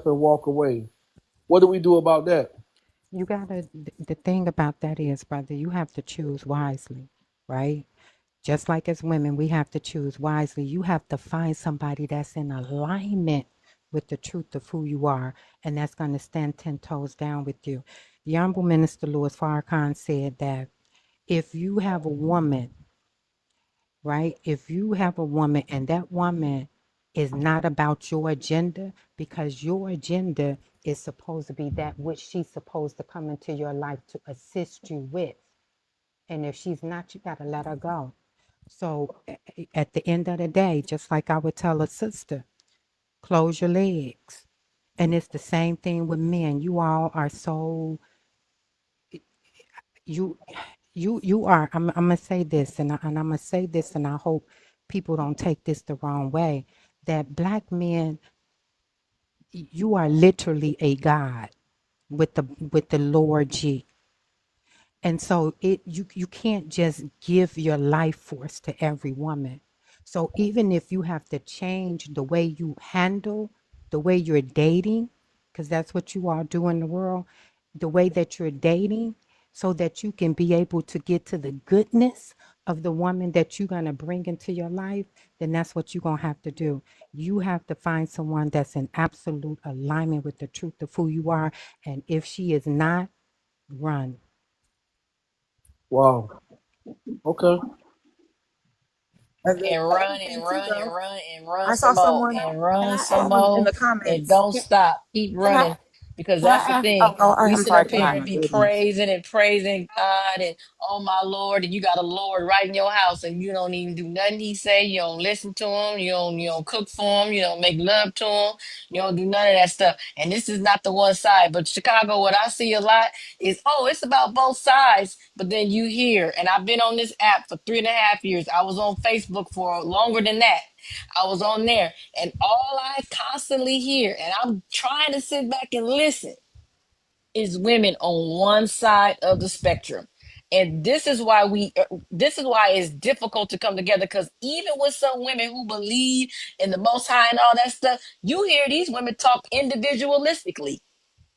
up and walk away. What do we do about that? You gotta, the thing about that is, brother, you have to choose wisely, right? Just like as women, we have to choose wisely. You have to find somebody that's in alignment with the truth of who you are, and that's going to stand 10 toes down with you. The Honorable Minister Louis Farrakhan said that if you have a woman, right? If you have a woman and that woman is not about your agenda, because your agenda is supposed to be that which she's supposed to come into your life to assist you with. And if she's not, you got to let her go. So at the end of the day, just like I would tell a sister, close your legs. And it's the same thing with men. You all are so you you are I'm gonna say this and I'm gonna say this and I hope people don't take this the wrong way, that black men, you are literally a god with the Lord G. And so you can't just give your life force to every woman. So even if you have to change the way you handle the way you're dating, because that's what you all do in the world, the way that you're dating, so that you can be able to get to the goodness of the woman that you're going to bring into your life, then that's what you're going to have to do. You have to find someone that's in absolute alignment with the truth of who you are. And if she is not, run. Wow. Okay. And the And other run thing and too, run and though, run and run I saw some more someone. and Can run I some in more the and comments? don't stop. Keep Can I? running because Can I that's the ask? thing. We I'm sit sorry. up Go here ahead. and My be goodness. praising and praising God and oh my Lord, and you got a Lord right in your house and you don't even do nothing he say. You don't listen to him. You don't cook for him. You don't make love to him. You don't do none of that stuff. And this is not the one side. But Chicago, what I see a lot is, oh, it's about both sides. But then you hear, and I've been on this app for 3.5 years. I was on Facebook for longer than that. I was on there, and all I constantly hear, and I'm trying to sit back and listen, is women on one side of the spectrum. And this is why it's difficult to come together, because even with some women who believe in the Most High and all that stuff, you hear these women talk individualistically.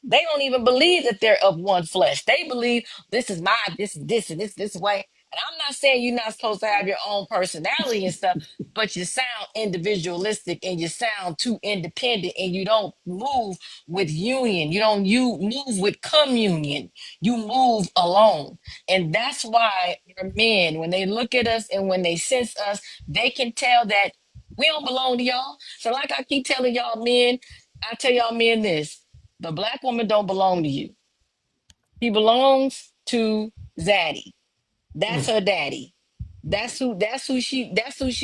They don't even believe that they're of one flesh. They believe this is mine, this is this and this way. And I'm not saying you're not supposed to have your own personality and stuff, but you sound individualistic and you sound too independent and you don't move with union. You move with communion. You move alone. And that's why our men, when they look at us and when they sense us, they can tell that we don't belong to y'all. So like I keep telling y'all men, I tell y'all men this: the black woman don't belong to you. She belongs to Zaddy. That's her daddy. That's who she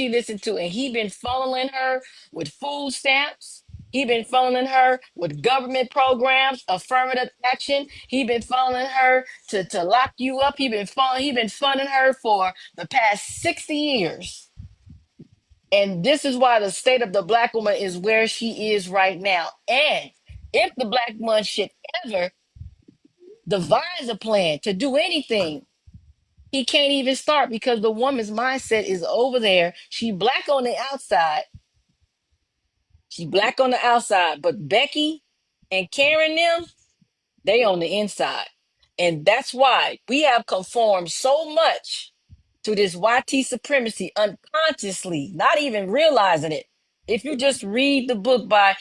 listened to. And he been funneling her with food stamps. He been funneling her with government programs, affirmative action. He been funneling her to lock you up. He been funding her for the past 60 years. And this is why the state of the black woman is where she is right now. And if the black woman should ever devise a plan to do anything, he can't even start because the woman's mindset is over there. She black on the outside. She black on the outside, but Becky and Karen them, they on the inside. And that's why we have conformed so much to this YT supremacy unconsciously, not even realizing it. If you just read the book by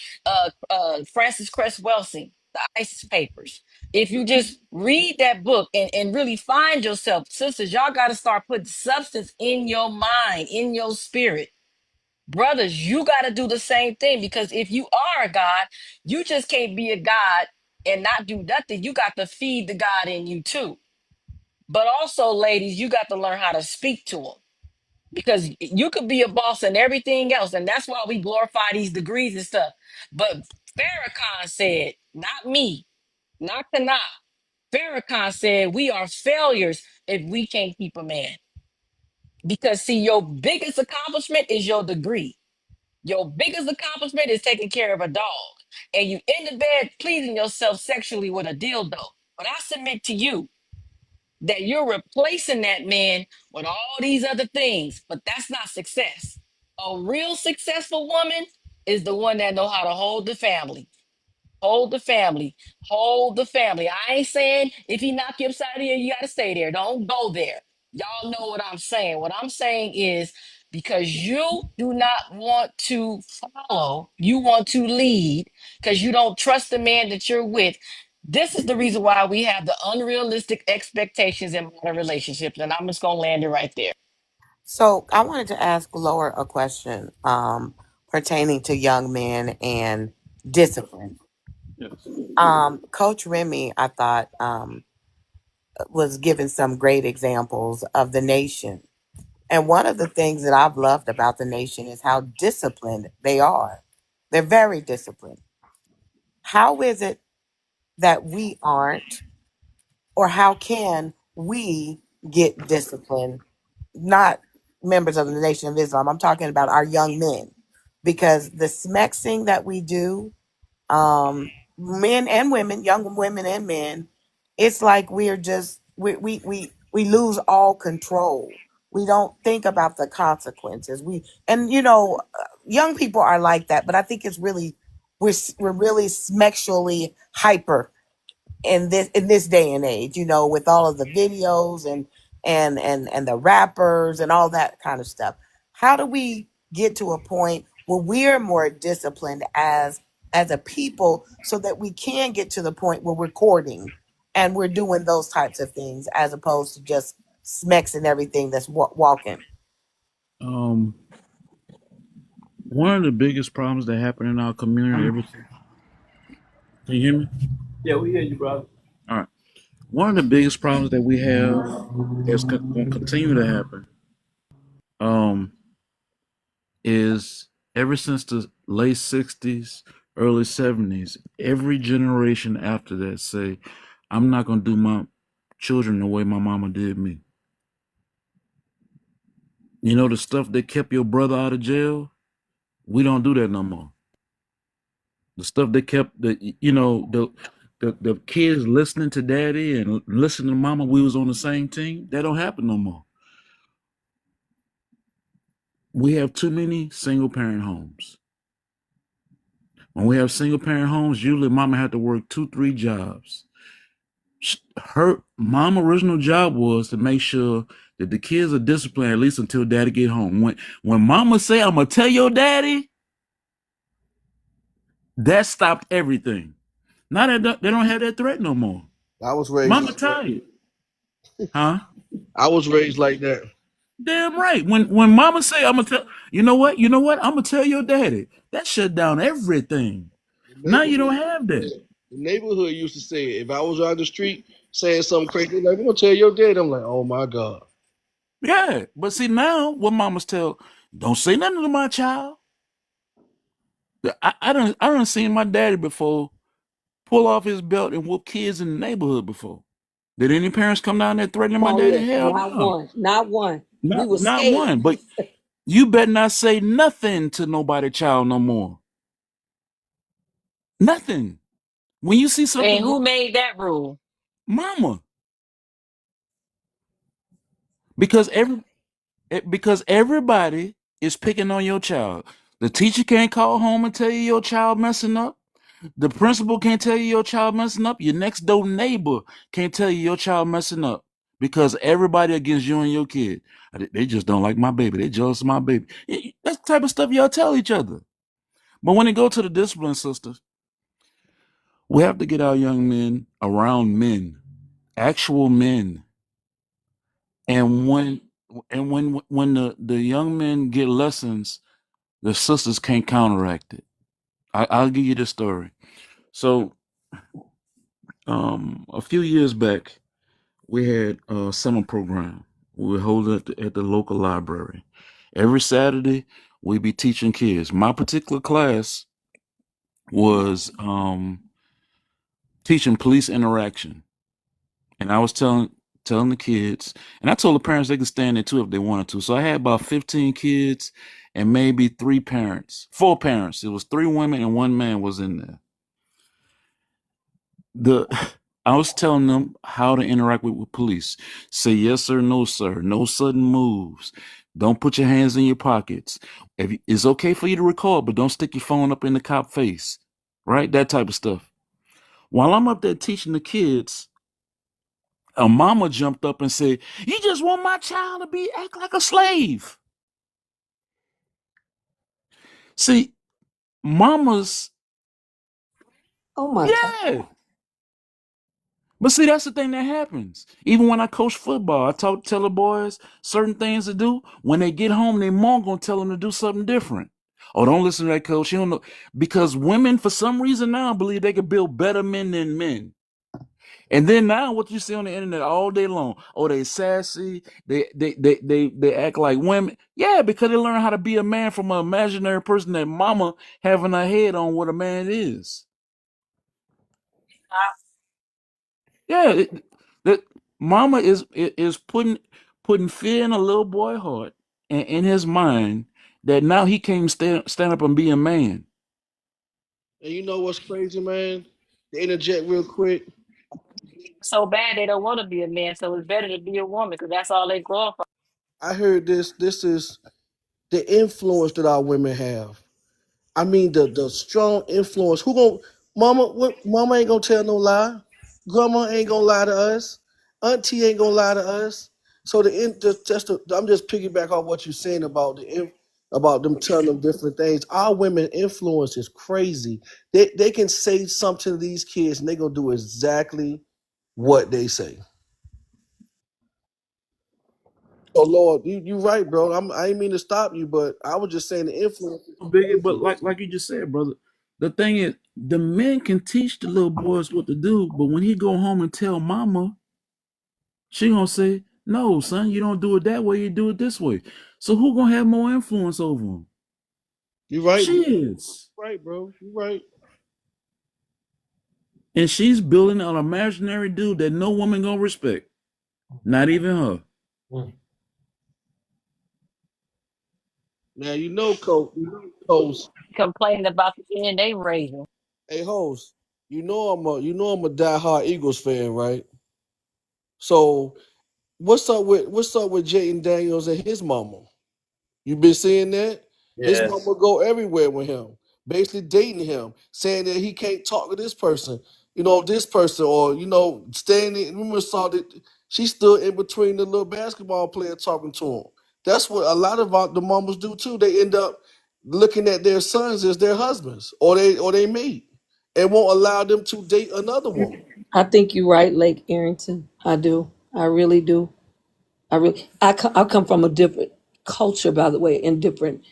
Francis Cress Welsing, The ISIS Papers, if you just read that book and really find yourself, sisters, y'all got to start putting substance in your mind, in your spirit. Brothers, you got to do the same thing, because if you are a God, you just can't be a God and not do nothing. You got to feed the God in you too. But also, ladies, you got to learn how to speak to them, because you could be a boss and everything else. And that's why we glorify these degrees and stuff. But Farrakhan said, not me, not Kana. Farrakhan said, we are failures if we can't keep a man. Because, see, your biggest accomplishment is your degree. Your biggest accomplishment is taking care of a dog. And you in the bed pleasing yourself sexually with a dildo. But I submit to you that you're replacing that man with all these other things, but that's not success. A real successful woman is the one that know how to hold the family. Hold the family. Hold the family. I ain't saying if he knock you upside the head, you gotta stay there. Don't go there. Y'all know what I'm saying. What I'm saying is because you do not want to follow, you want to lead because you don't trust the man that you're with. This is the reason why we have the unrealistic expectations in modern relationships. And I'm just gonna land it right there. So I wanted to ask Laura a question pertaining to young men and discipline. Yes. Coach Remy, I thought, was giving some great examples of the nation. And one of the things that I've loved about the nation is how disciplined they are. They're very disciplined. How is it that we aren't, or how can we get disciplined? Not members of the Nation of Islam. I'm talking about our young men, because the smexing that we do, men and women, young women and men, it's like we're just we lose all control. We don't think about the consequences. Young people are like that, but I think it's really we're really sexually hyper in this day and age, with all of the videos and the rappers and all that kind of stuff. How do we get to a point where we're more disciplined as a people so that we can get to the point where we're courting and we're doing those types of things as opposed to just smexing and everything that's walking? Um, one of the biggest problems that happen in our community. Can you hear me? Yeah, we hear you, brother. All right. One of the biggest problems that we have is going to continue to happen. Is ever since the late 60s, early 70s, every generation after that say, I'm not going to do my children the way my mama did me. You know, the stuff that kept your brother out of jail, we don't do that no more. The stuff that kept the kids listening to daddy and listening to mama, we was on the same team, that don't happen no more. We have too many single parent homes. When we have single parent homes, usually mama had to work 2-3 jobs. Her mom original job was to make sure that the kids are disciplined at least until daddy get home. When mama say, I'm gonna tell your daddy, that stopped everything. Now they don't have that threat no more. I was raised. Mama tired. Huh? I was raised like that. Damn right. When mama say, I'm gonna tell, you know what, I'm gonna tell your daddy, that shut down everything. Now you don't have that. The neighborhood used to say, if I was on the street saying something crazy, like, we're gonna tell your dad. I'm like, oh my God. Yeah, but see now what mamas tell, don't say nothing to my child. I done seen my daddy before pull off his belt and whoop kids in the neighborhood before. Did any parents come down there threatening my daddy? Hell Not no. one. Not one. We were Not scared. one. But you better not say nothing to nobody child no more. Nothing. When you see something, And who made that rule? mama. Because everybody is picking on your child. The teacher can't call home and tell you your child messing up. The principal can't tell you your child messing up. Your next door neighbor can't tell you your child messing up because everybody against you and your kid. They just don't like my baby. They jealous of my baby. That's the type of stuff y'all tell each other. But when it go to the discipline sisters, we have to get our young men around men, actual men. And when the young men get lessons, the sisters can't counteract it. I'll give you the story. So a few years back, we had a summer program. We would hold it at the local library. Every Saturday, we'd be teaching kids. My particular class was teaching police interaction. And I was telling the kids, and I told the parents they could stand there too if they wanted to. So I had about 15 kids and maybe 4 parents. It was 3 women and 1 man was in there. I was telling them how to interact with police. Say yes sir, no sir. No sudden moves. Don't put your hands in your pockets. It's okay for you to record, but don't stick your phone up in the cop face. Right? That type of stuff. While I'm up there teaching the kids, a mama jumped up and said, "You just want my child to act like a slave." See, mamas, Oh my God. yeah. But see, that's the thing that happens. Even when I coach football, I tell the boys certain things to do. When they get home, their mom gonna tell them to do something different. Oh, don't listen to that coach. You don't know, because women, for some reason now, believe they can build better men than men. And then now, what you see on the internet all day long, oh, they sassy, they act like women. Yeah, because they learn how to be a man from an imaginary person that mama having her head on what a man is. Yeah, that mama is putting fear in a little boy heart and in his mind that now he can't stand up and be a man. And you know what's crazy, man? To interject real quick, So bad they don't want to be a man, so it's better to be a woman because that's all they grow from. I heard this. This is the influence that our women have. I mean, the strong influence. Who gon' mama? What mama ain't gonna tell no lie. Grandma ain't gonna lie to us. Auntie ain't gonna lie to us. So I'm just piggyback off what you're saying about about them telling them different things. Our women influence is crazy. They can say something to these kids and they gonna do exactly what they say. So Lord, you right, bro. I ain't mean to stop you, but I was just saying the influence is Biggie, but crazy. like you just said, brother, the thing is, the men can teach the little boys what to do, but when he go home and tell mama, she gonna say, "No, son, you don't do it that way. You do it this way." So who gonna have more influence over him? You right, She bro. is, Right, bro. You right. and she's building an imaginary dude that no woman gonna respect, not even her. Now you know, coach. You know, host. Complaining about the men they raising. Hey, host. I'm a diehard Eagles fan, right? So what's up with Jayden Daniels and his mama? You been seeing that? His Yes. mama go everywhere with him, basically dating him, saying that he can't talk to this person, this person, or standing. Remember, saw that she stood in between the little basketball player talking to him. That's what a lot of the mamas do too. They end up looking at their sons as their husbands or they mate, and won't allow them to date another woman. I think you're right, Lake Arrington. I do. I really do. I come from a different culture, by the way, in different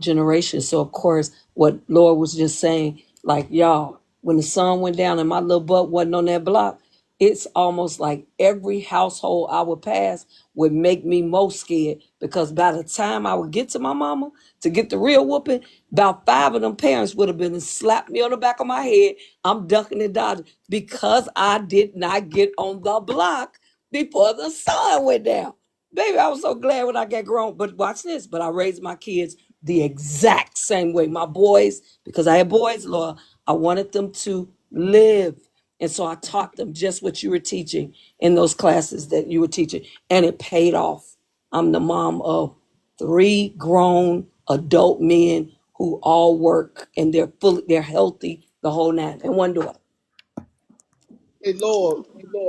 generations. So of course, what Laura was just saying, like y'all, when the sun went down and my little butt wasn't on that block, it's almost like every household I would pass would make me most scared because by the time I would get to my mama to get the real whooping, about five of them parents would have been and slapped me on the back of my head. I'm ducking and dodging because I did not get on the block before the sun went down. Baby, I was so glad when I got grown. But watch this. But I raised my kids the exact same way. My boys, because I had boys, Laura, I wanted them to live. And so I taught them just what you were teaching in those classes that you were teaching. And it paid off. I'm the mom of three grown adult men who all work and they're healthy, the whole nine, and one daughter. Hey Lord,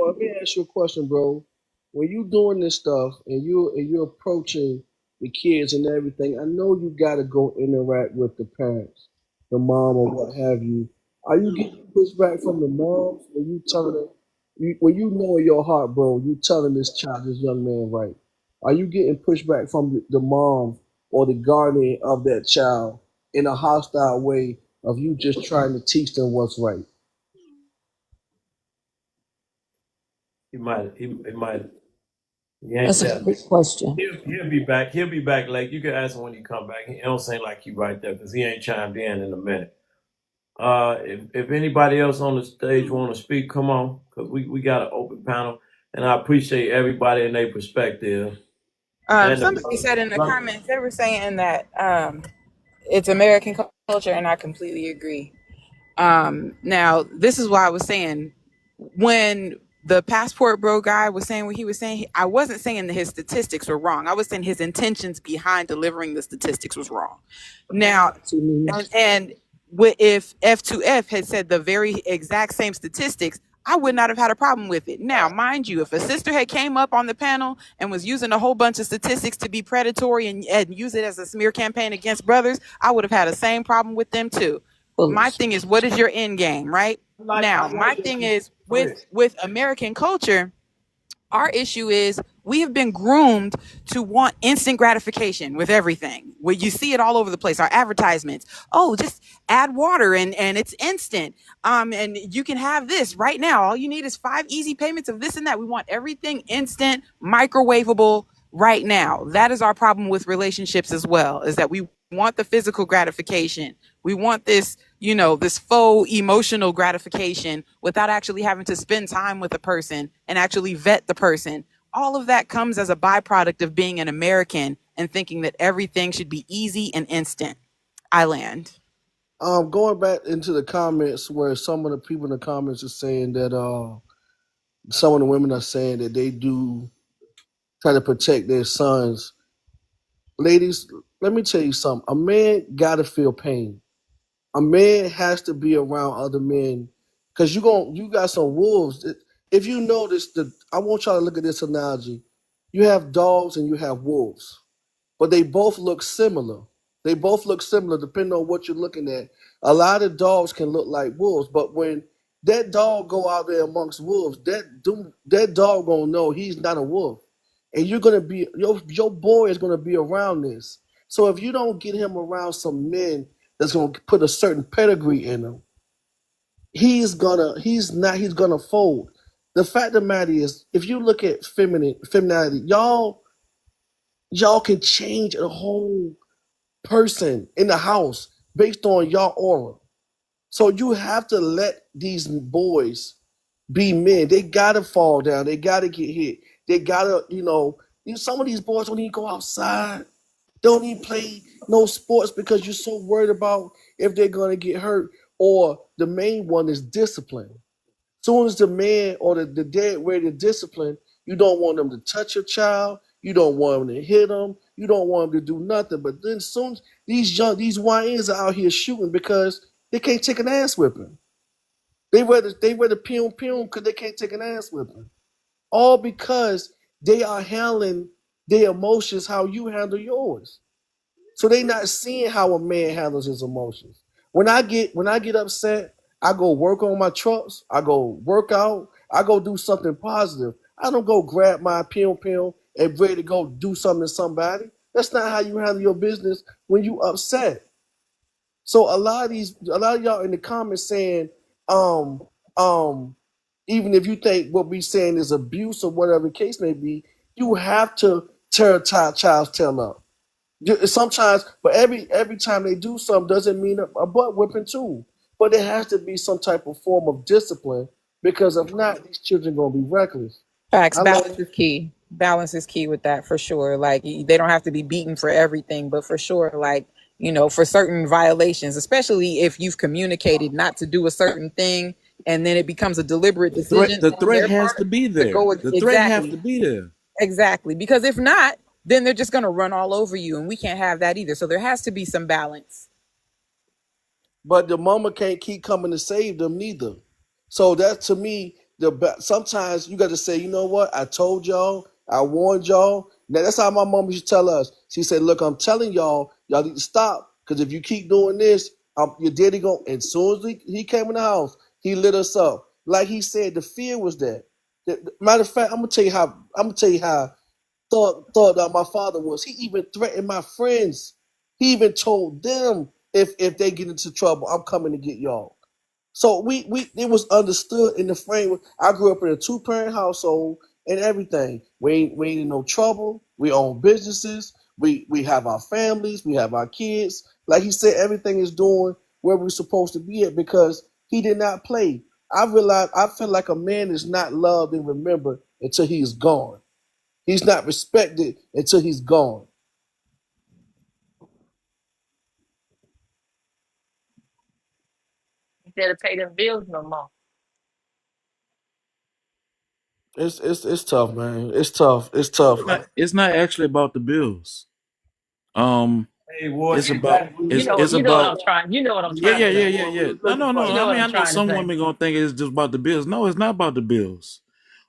let me ask you a question, bro. When you doing this stuff and you're approaching the kids and everything, I know you gotta go interact with the parents, the mom or what have you. Are you getting pushback from the moms when you telling them when you know in your heart, bro, you telling this young man right? Are you getting pushback from the mom or the guardian of that child in a hostile way of you just trying to teach them what's right? He might. He ain't That's a there. great question. He'll be back. He'll be back late. You can ask him when he come back. He don't seem like he right there because he ain't chimed in a minute. If anybody else on the stage want to speak, come on, because we got an open panel, and I appreciate everybody and their perspective. And Somebody said in the comments they were saying that it's American culture, and I completely agree. Now, this is why I was saying when the passport bro guy was saying what he was saying, I wasn't saying that his statistics were wrong. I was saying his intentions behind delivering the statistics was wrong. Now, and if F2F had said the very exact same statistics, I would not have had a problem with it. Now, mind you, if a sister had came up on the panel and was using a whole bunch of statistics to be predatory and use it as a smear campaign against brothers, I would have had the same problem with them too. My thing is, what is your end game, right? Now, my thing is with American culture, our issue is we have been groomed to want instant gratification with everything. Where you see it all over the place. Our advertisements. Oh, just add water and it's instant. And you can have this right now. All you need is 5 easy payments of this and that. We want everything instant, microwavable right now. That is our problem with relationships as well, is that we want the physical gratification. We want this, this faux emotional gratification without actually having to spend time with a person and actually vet the person. All of that comes as a byproduct of being an American and thinking that everything should be easy and instant. I land. Going back into the comments where some of the people in the comments are saying that some of the women are saying that they do try to protect their sons. Ladies, let me tell you something. A man gotta feel pain. A man has to be around other men because you got some wolves. If you notice, I want y'all to look at this analogy. You have dogs and you have wolves, but they both look similar. They both look similar depending on what you're looking at. A lot of dogs can look like wolves, but when that dog go out there amongst wolves, that dog gonna know he's not a wolf, and you're gonna be your boy is gonna be around this. So if you don't get him around some men that's gonna put a certain pedigree in him, he's gonna fold. The fact of the matter is, if you look at femininity, y'all can change a whole person in the house based on y'all aura. So you have to let these boys be men. They gotta fall down. They gotta get hit. They gotta, some of these boys don't even go outside. Don't even play no sports because you're so worried about if they're gonna get hurt. Or the main one is discipline. Soon as the man or the dad ready to discipline, you don't want them to touch your child. You don't want them to hit them. You don't want them to do nothing. But then soon as these YNs are out here shooting because they can't take an ass whipping. They rather pew because they can't take an ass whipping. All because they are handling their emotions how you handle yours. So they not seeing how a man handles his emotions. When I get upset, I go work on my trucks. I go work out. I go do something positive. I don't go grab my pill and ready to go do something to somebody. That's not how you handle your business when you upset. So a lot of y'all in the comments saying, um, um, even if you think what we saying is abuse or whatever the case may be, you have to tear a child's tail up. Sometimes, but every time they do something doesn't mean a butt whipping too. But there has to be some type of form of discipline because if not, these children gonna be reckless. Facts. I like Balance is key. Balance is key with that for sure. Like they don't have to be beaten for everything, but for sure, like, for certain violations, especially if you've communicated not to do a certain thing and then it becomes a deliberate decision The on threat their has part to be to there. go The threat have exactly. to be there. Exactly. Because if not, then they're just gonna run all over you and we can't have that either. So there has to be some balance. but the mama can't keep coming to save them neither. So that to me, sometimes you got to say, you know what? I told y'all, I warned y'all. Now that's how my mom used to tell us. She said, "Look, I'm telling y'all need to stop because if you keep doing this, your daddy go." And as soon as he came in the house, he lit us up. Like he said, the fear was there. Matter of fact, I'm gonna tell you how thought that my father was. He even threatened my friends. He even told them if they get into trouble, I'm coming to get y'all. So we it was understood in the frame. I grew up in a 2-parent household and everything. We ain't in no trouble. We own businesses. We have our families. We have our kids. Like he said, everything is doing where we're supposed to be at because he did not play. I feel like a man is not loved and remembered until he's gone. He's not respected until he's gone. Instead of pay them bills no more. It's tough, man. It's tough. It's tough. It's not actually about the bills. Hey, boy, It's you about got we You it's know know, it's what you know what about I'm trying. You know what I'm yeah, trying yeah, to yeah, say. yeah, what we yeah. was No, looking no, for. no. You I know what mean, I'm I know trying to some say. women gonna think it's just about the bills. No, it's not about the bills.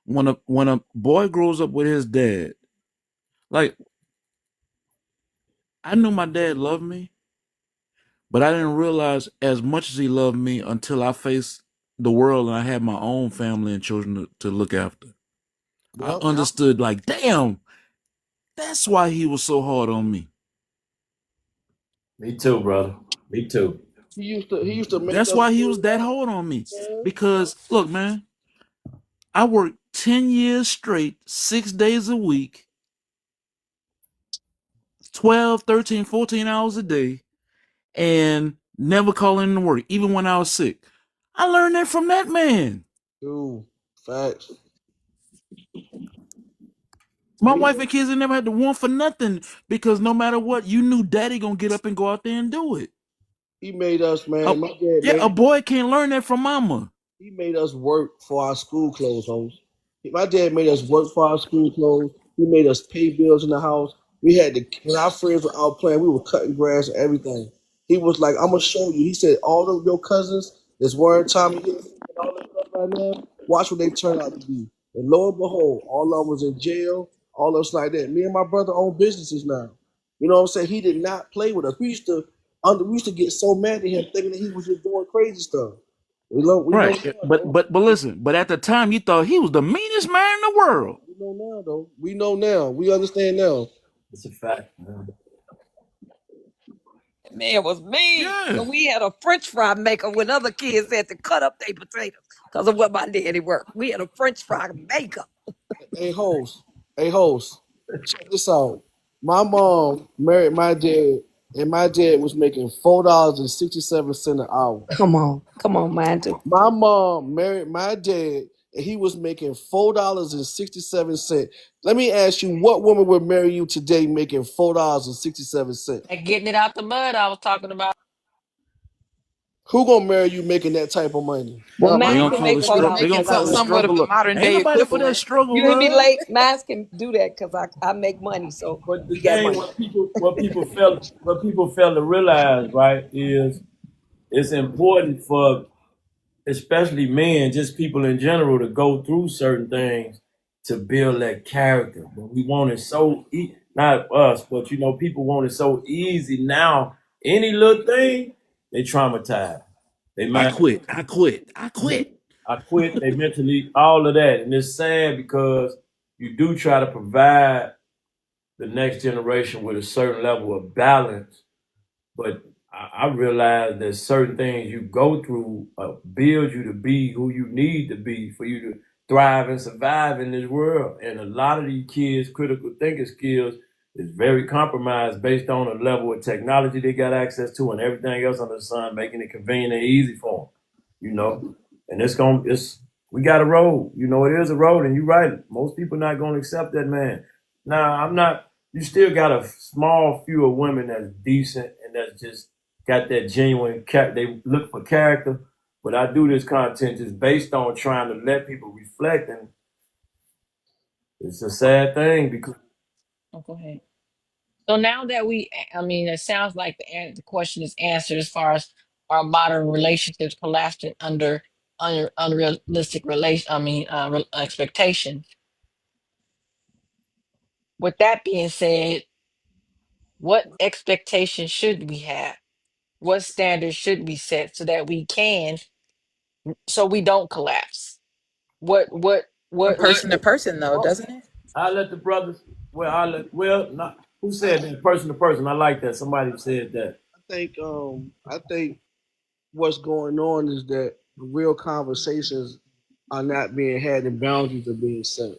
When a boy grows up with his dad, like I knew my dad loved me, but I didn't realize as much as he loved me until I faced the world and I had my own family and children to look after. I Yep. understood, like, damn, that's why he was so hard on me. Me too, brother. Me too. He used to make That's us why he feel was that love, hard on me. man. Because look, man, I worked 10 years straight, 6 days a week, 12, 13, 14 hours a day, and never calling in to work, even when I was sick. I learned that from that man. Dude, facts. My He wife and kids, they never had to want for nothing because no matter what, you knew daddy gonna get up and go out there and do it. he made us, A, man. My dad yeah, a made boy can't learn that from mama. he made us work for our school clothes, homes. My dad made us work for our school clothes. He made us pay bills in the house. We had to when our friends were out playing, we were cutting grass and everything. He was like, "I'm gonna show you." He said, "All of your cousins that's wearing Tommy Hilfiger and all that stuff right now, watch what they turn out to be." And lo and behold, all of them was in jail. All of us like that. Me and my brother own businesses now. You know what I'm saying? He did not play with us. We used to get so mad at him, thinking that he was just doing crazy stuff. We know Right. now, But though. but but listen, but at the time you thought he was the meanest man in the world. We know now, though. We know now. We understand now. It's a fact, man. That man was mean. Yeah. And we had a French fry maker when other kids had to cut up their potatoes because of what my daddy worked. We had a French fry maker. Hey, host. Hey, host. Check this out. My mom married my dad, and my dad was making $4.67 an hour. Come on, man. Too. My mom married my dad, and he was making $4.67. Let me ask you, what woman would marry you today making $4.67? And getting it out the mud, I was talking about. Who gonna marry you making that type of money? Well, They mine gonna can call make it four struggle. They dollars gonna because I call it work. Somewhat of the struggle. modern Ain't day nobody for that equivalent. struggle You hear me, love. late? Mine can do that because I make money, so But the we got thing, money. what people fail to realize, right, is it's important for especially men, just people in general, to go through certain things to build that character. But we want it so not us, but people want it so easy now. Any little thing, they traumatized. They I mind, quit. I quit. I quit. I quit. They mentally, all of that, and it's sad because you do try to provide the next generation with a certain level of balance, but I realize that certain things you go through build you to be who you need to be for you to thrive and survive in this world. And a lot of these kids' critical thinking skills is very compromised based on the level of technology they got access to and everything else under the sun, making it convenient and easy for them. You know, and it's we got a road. It is a road, and you're right. Most people not going to accept that, man. Now, I'm not. You still got a small few of women that's decent and that's just got that genuine they look for character. But I do this content just based on trying to let people reflect, and it's a sad thing because Oh, go ahead. So now that I mean, it sounds like the question is answered as far as our modern relationships collapsing under unrealistic expectations. With that being said, what expectations should we have? What standards should we set so we don't collapse? From What person to person, though, well, doesn't it? I let the brothers. Well, not who said that, person to person. I like that. Somebody said that. I think what's going on is that real conversations are not being had and boundaries are being set.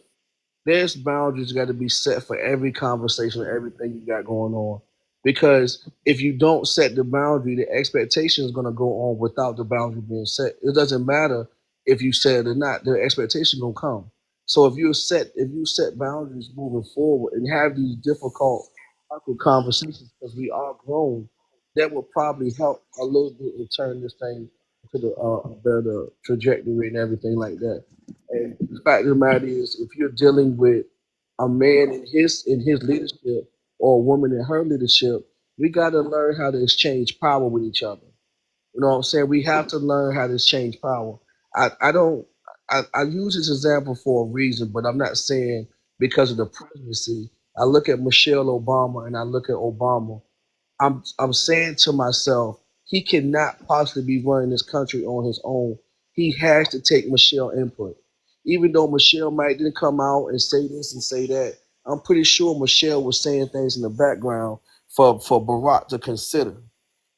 There's boundaries got to be set for every conversation, everything you got going on. Because if you don't set the boundary, the expectation is going to go on without the boundary being set. It doesn't matter if you set it or not. The expectation gonna come. So if you set boundaries moving forward and have these difficult, awkward conversations, because we are grown, that will probably help a little bit and turn this thing to the a better trajectory and everything like that. And the fact of the matter is, if you're dealing with a man in his leadership or a woman in her leadership, we got to learn how to exchange power with each other. You know what I'm saying? We have to learn how to exchange power. I don't I use this example for a reason, but I'm not saying because of the presidency. I look at Michelle Obama and I look at Obama. I'm saying to myself, he cannot possibly be running this country on his own. He has to take Michelle input. Even though Michelle might didn't come out and say this and say that, I'm pretty sure Michelle was saying things in the background for Barack to consider.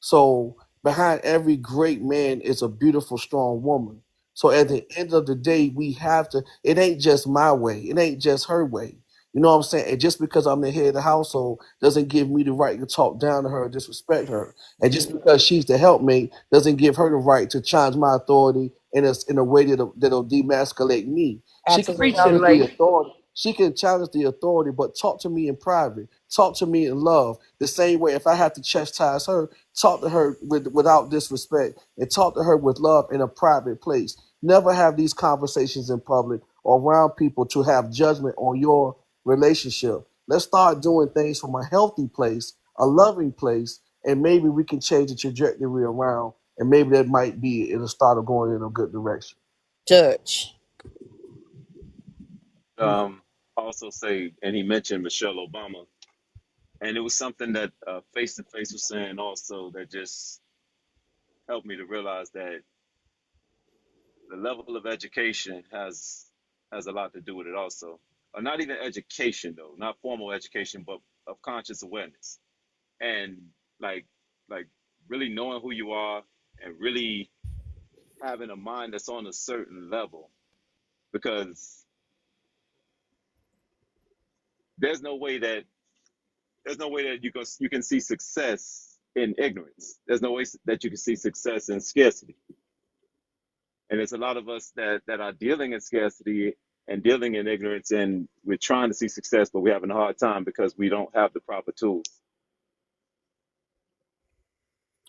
So behind every great man is a beautiful, strong woman. So at the end of the day, we have to. It ain't just my way. It ain't just her way. You know what I'm saying? And just because I'm the head of the household doesn't give me the right to talk down to her or disrespect her. And just because she's the helpmate doesn't give her the right to challenge my authority in a way that'll demasculate me. She can challenge the authority. She can challenge the authority, but talk to me in private. Talk to me in love. The same way, if I have to chastise her, talk to her without disrespect, and talk to her with love in a private place. Never have these conversations in public or around people to have judgment on your relationship. Let's start doing things from a healthy place, a loving place, and maybe we can change the trajectory around. And maybe that might be in the start of going in a good direction. Judge. Also say, and he mentioned Michelle Obama, and it was something that Face to Face was saying also that just helped me to realize that the level of education has a lot to do with it also. Or not even education though, not formal education, but of conscious awareness. And like like really knowing who you are and really having a mind that's on a certain level. Because there's no way that you can see success in ignorance. There's no way that you can see success in scarcity. And there's a lot of us that are dealing in scarcity and dealing in ignorance, and we're trying to see success, but we're having a hard time because we don't have the proper tools.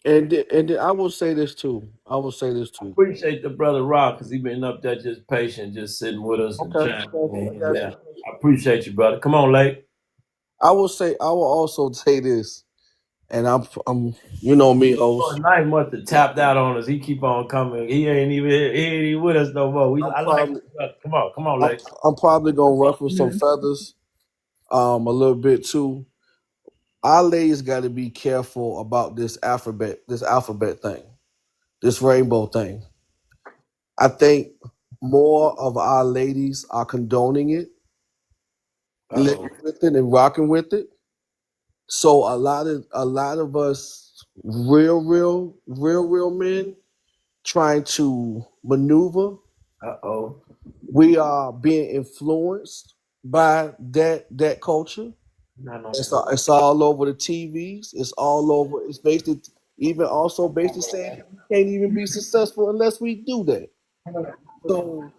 And I will say this too. I will say this too. Appreciate the brother Rock because he been up there just patient, just sitting with us and Okay. chatting. I got Yeah, you. I appreciate you, brother. Come on, Lake. I will say. I will also say this, and I'm you know me, host. Knight must have tapped out on us. He keep on coming. He ain't even with us no more. I'm I like probably you, brother. Come on, I'm, Lake. I'm probably gonna ruffle some feathers, a little bit too. Our ladies got to be careful about this alphabet thing, this rainbow thing. I think more of our ladies are condoning it, Uh-oh. living with it, and rocking with it. So a lot of us real men trying to maneuver. Uh-oh. We are being influenced by that culture. Not on It's all over the TVs. It's all over. It's basically even also basically saying that we can't even be successful unless we do that. So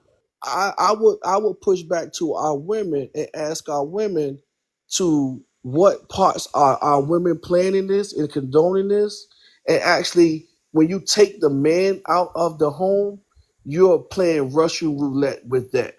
I would push back to our women and ask our women to what parts are our women playing in this and condoning this, and actually when you take the man out of the home, you're playing Russian roulette with that.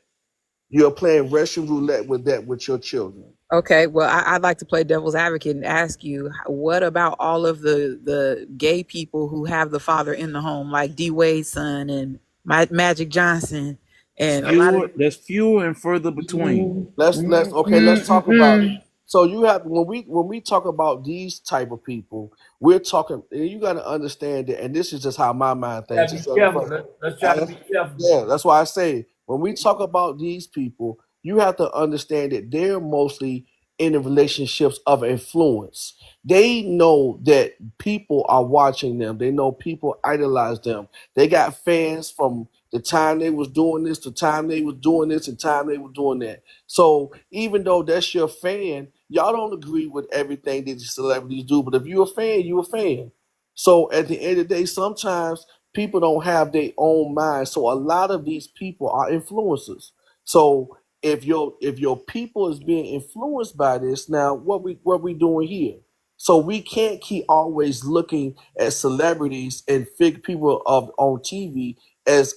You're playing Russian roulette with that with your children. Okay, well, I'd like to play devil's advocate and ask you, what about all of the gay people who have the father in the home, like D Wade's son and Magic Johnson, and a lot of. There's fewer and further between. Let's talk about it. So you have when we talk about these type of people, we're talking. You got to understand that, and this is just how my mind thinks. Gotta be careful. Let's try to be careful. Yeah, that's why I say when we talk about these people, you have to understand that they're mostly in the relationships of influence. They know that people are watching them. They know people idolize them. They got fans from the time they was doing this, the time they was doing this, and time they was doing that. So even though that's your fan, y'all don't agree with everything that the celebrities do. But if you're a fan, you're a fan. So at the end of the day, sometimes people don't have their own mind. So a lot of these people are influencers. So if your people is being influenced by this, now what we doing here? So we can't keep always looking at celebrities and fig people of on TV as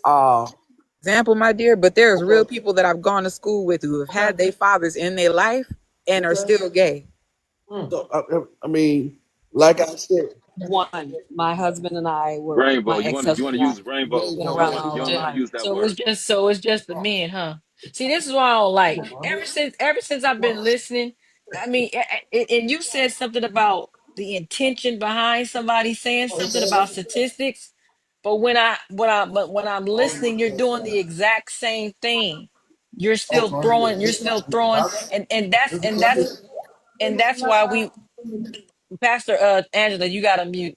Example, my dear, but there's real okay. people that I've gone to school with who have had their fathers in their life and are Okay. still gay. So I mean, Like I said, One, my husband and I were, Rainbow. my You want ex-husband to and I, use rainbow. been rainbow, around that's our You whole don't right. want to life. use that word. So it's just the men, huh? See, this is what I don't like. Ever since I've been listening, I mean, and you said something about the intention behind somebody saying something about statistics, but when I'm listening, you're doing the exact same thing. You're still throwing, and that's why we, Pastor Angela, you got to mute.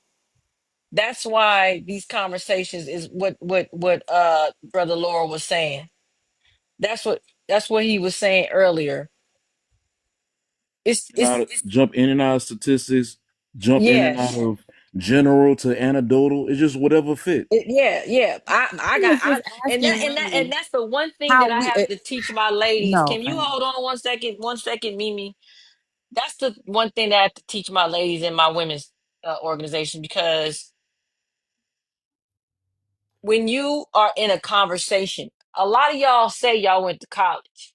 That's why these conversations is what Brother Laura was saying. That's what he was saying earlier. It's Jump in and out of statistics, jump in and out yes. of general to anecdotal. It's just whatever fit. Yeah. I He got was just asking and really that's the one thing how that I we. have to teach my ladies. No, Can you fam. hold on 1 second? 1 second, Mimi. That's the one thing that I have to teach my ladies in my women's organization, because when you are in a conversation, a lot of y'all say y'all went to college.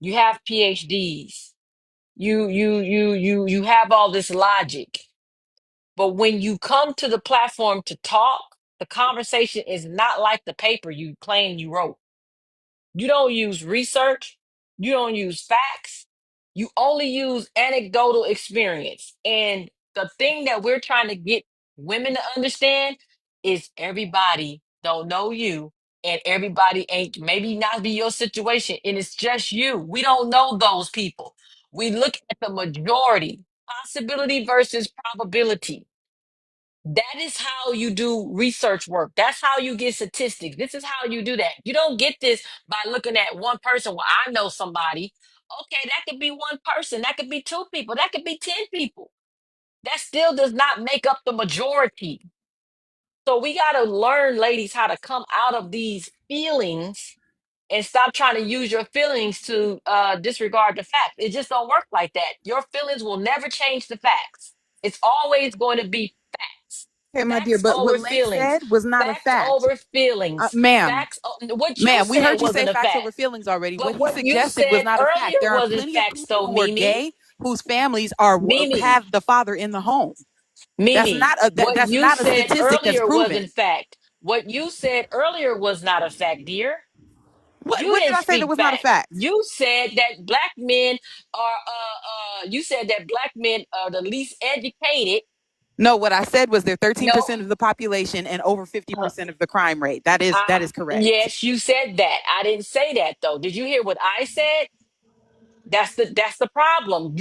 You have PhDs. You have all this logic. But when you come to the platform to talk, the conversation is not like the paper you claim you wrote. You don't use research. You don't use facts. You only use anecdotal experience. And the thing that we're trying to get women to understand is everybody don't know you, and everybody ain't, maybe not be your situation, and it's just you. We don't know those people. We look at the majority, possibility versus probability. That is how you do research work. That's how you get statistics. This is how you do that. You don't get this by looking at one person. Well, I know somebody. Okay, that could be one person. That could be two people. That could be 10 people. That still does not make up the majority. So we got to learn, ladies, how to come out of these feelings and stop trying to use your feelings to disregard the facts. It just don't work like that. Your feelings will never change the facts. It's always going to be facts. Okay, my dear. Facts But what over Lake feelings. said was not a Facts fact, over feelings. ma'am. Facts. What you Ma'am, we said heard you say wasn't a facts fact. over feelings already. What But he what you suggested was said not a fact. earlier There are wasn't plenty of facts, people though, who are Mimi. gay whose families are Mimi. have the father in the home. That's Mimi. not a What that's you not a said statistic that's earlier wasn't proven. fact. What you said earlier was not a fact, dear. You What did didn't I say that speak was not a facts. fact? You said that black men are you said that black men are the least educated. No, what I said was they're No, 13% of the population and over uh, 50% of the crime rate. That is correct. yes, you said that. I didn't say that though. Did you hear what I said? That's the problem.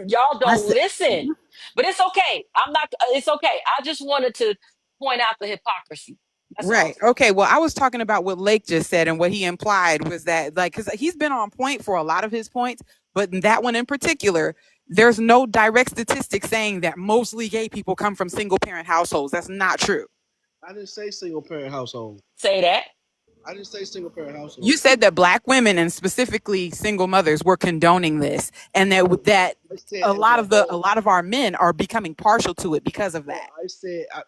Y'all I don't said listen. But it's okay. I'm not it's okay. I just wanted to point out the hypocrisy. That's all. right. Okay. Well, I was talking about what Lake just said, and what he implied was that, like, because he's been on point for a lot of his points, but in that one in particular, there's no direct statistics saying that mostly gay people come from single parent households. That's not true. I didn't say single parent household. Say that. I didn't say single parent You household. said that black women and specifically single mothers were condoning this, and that I said a as lot a of the a whole. lot of our men are becoming partial to it because of No, that.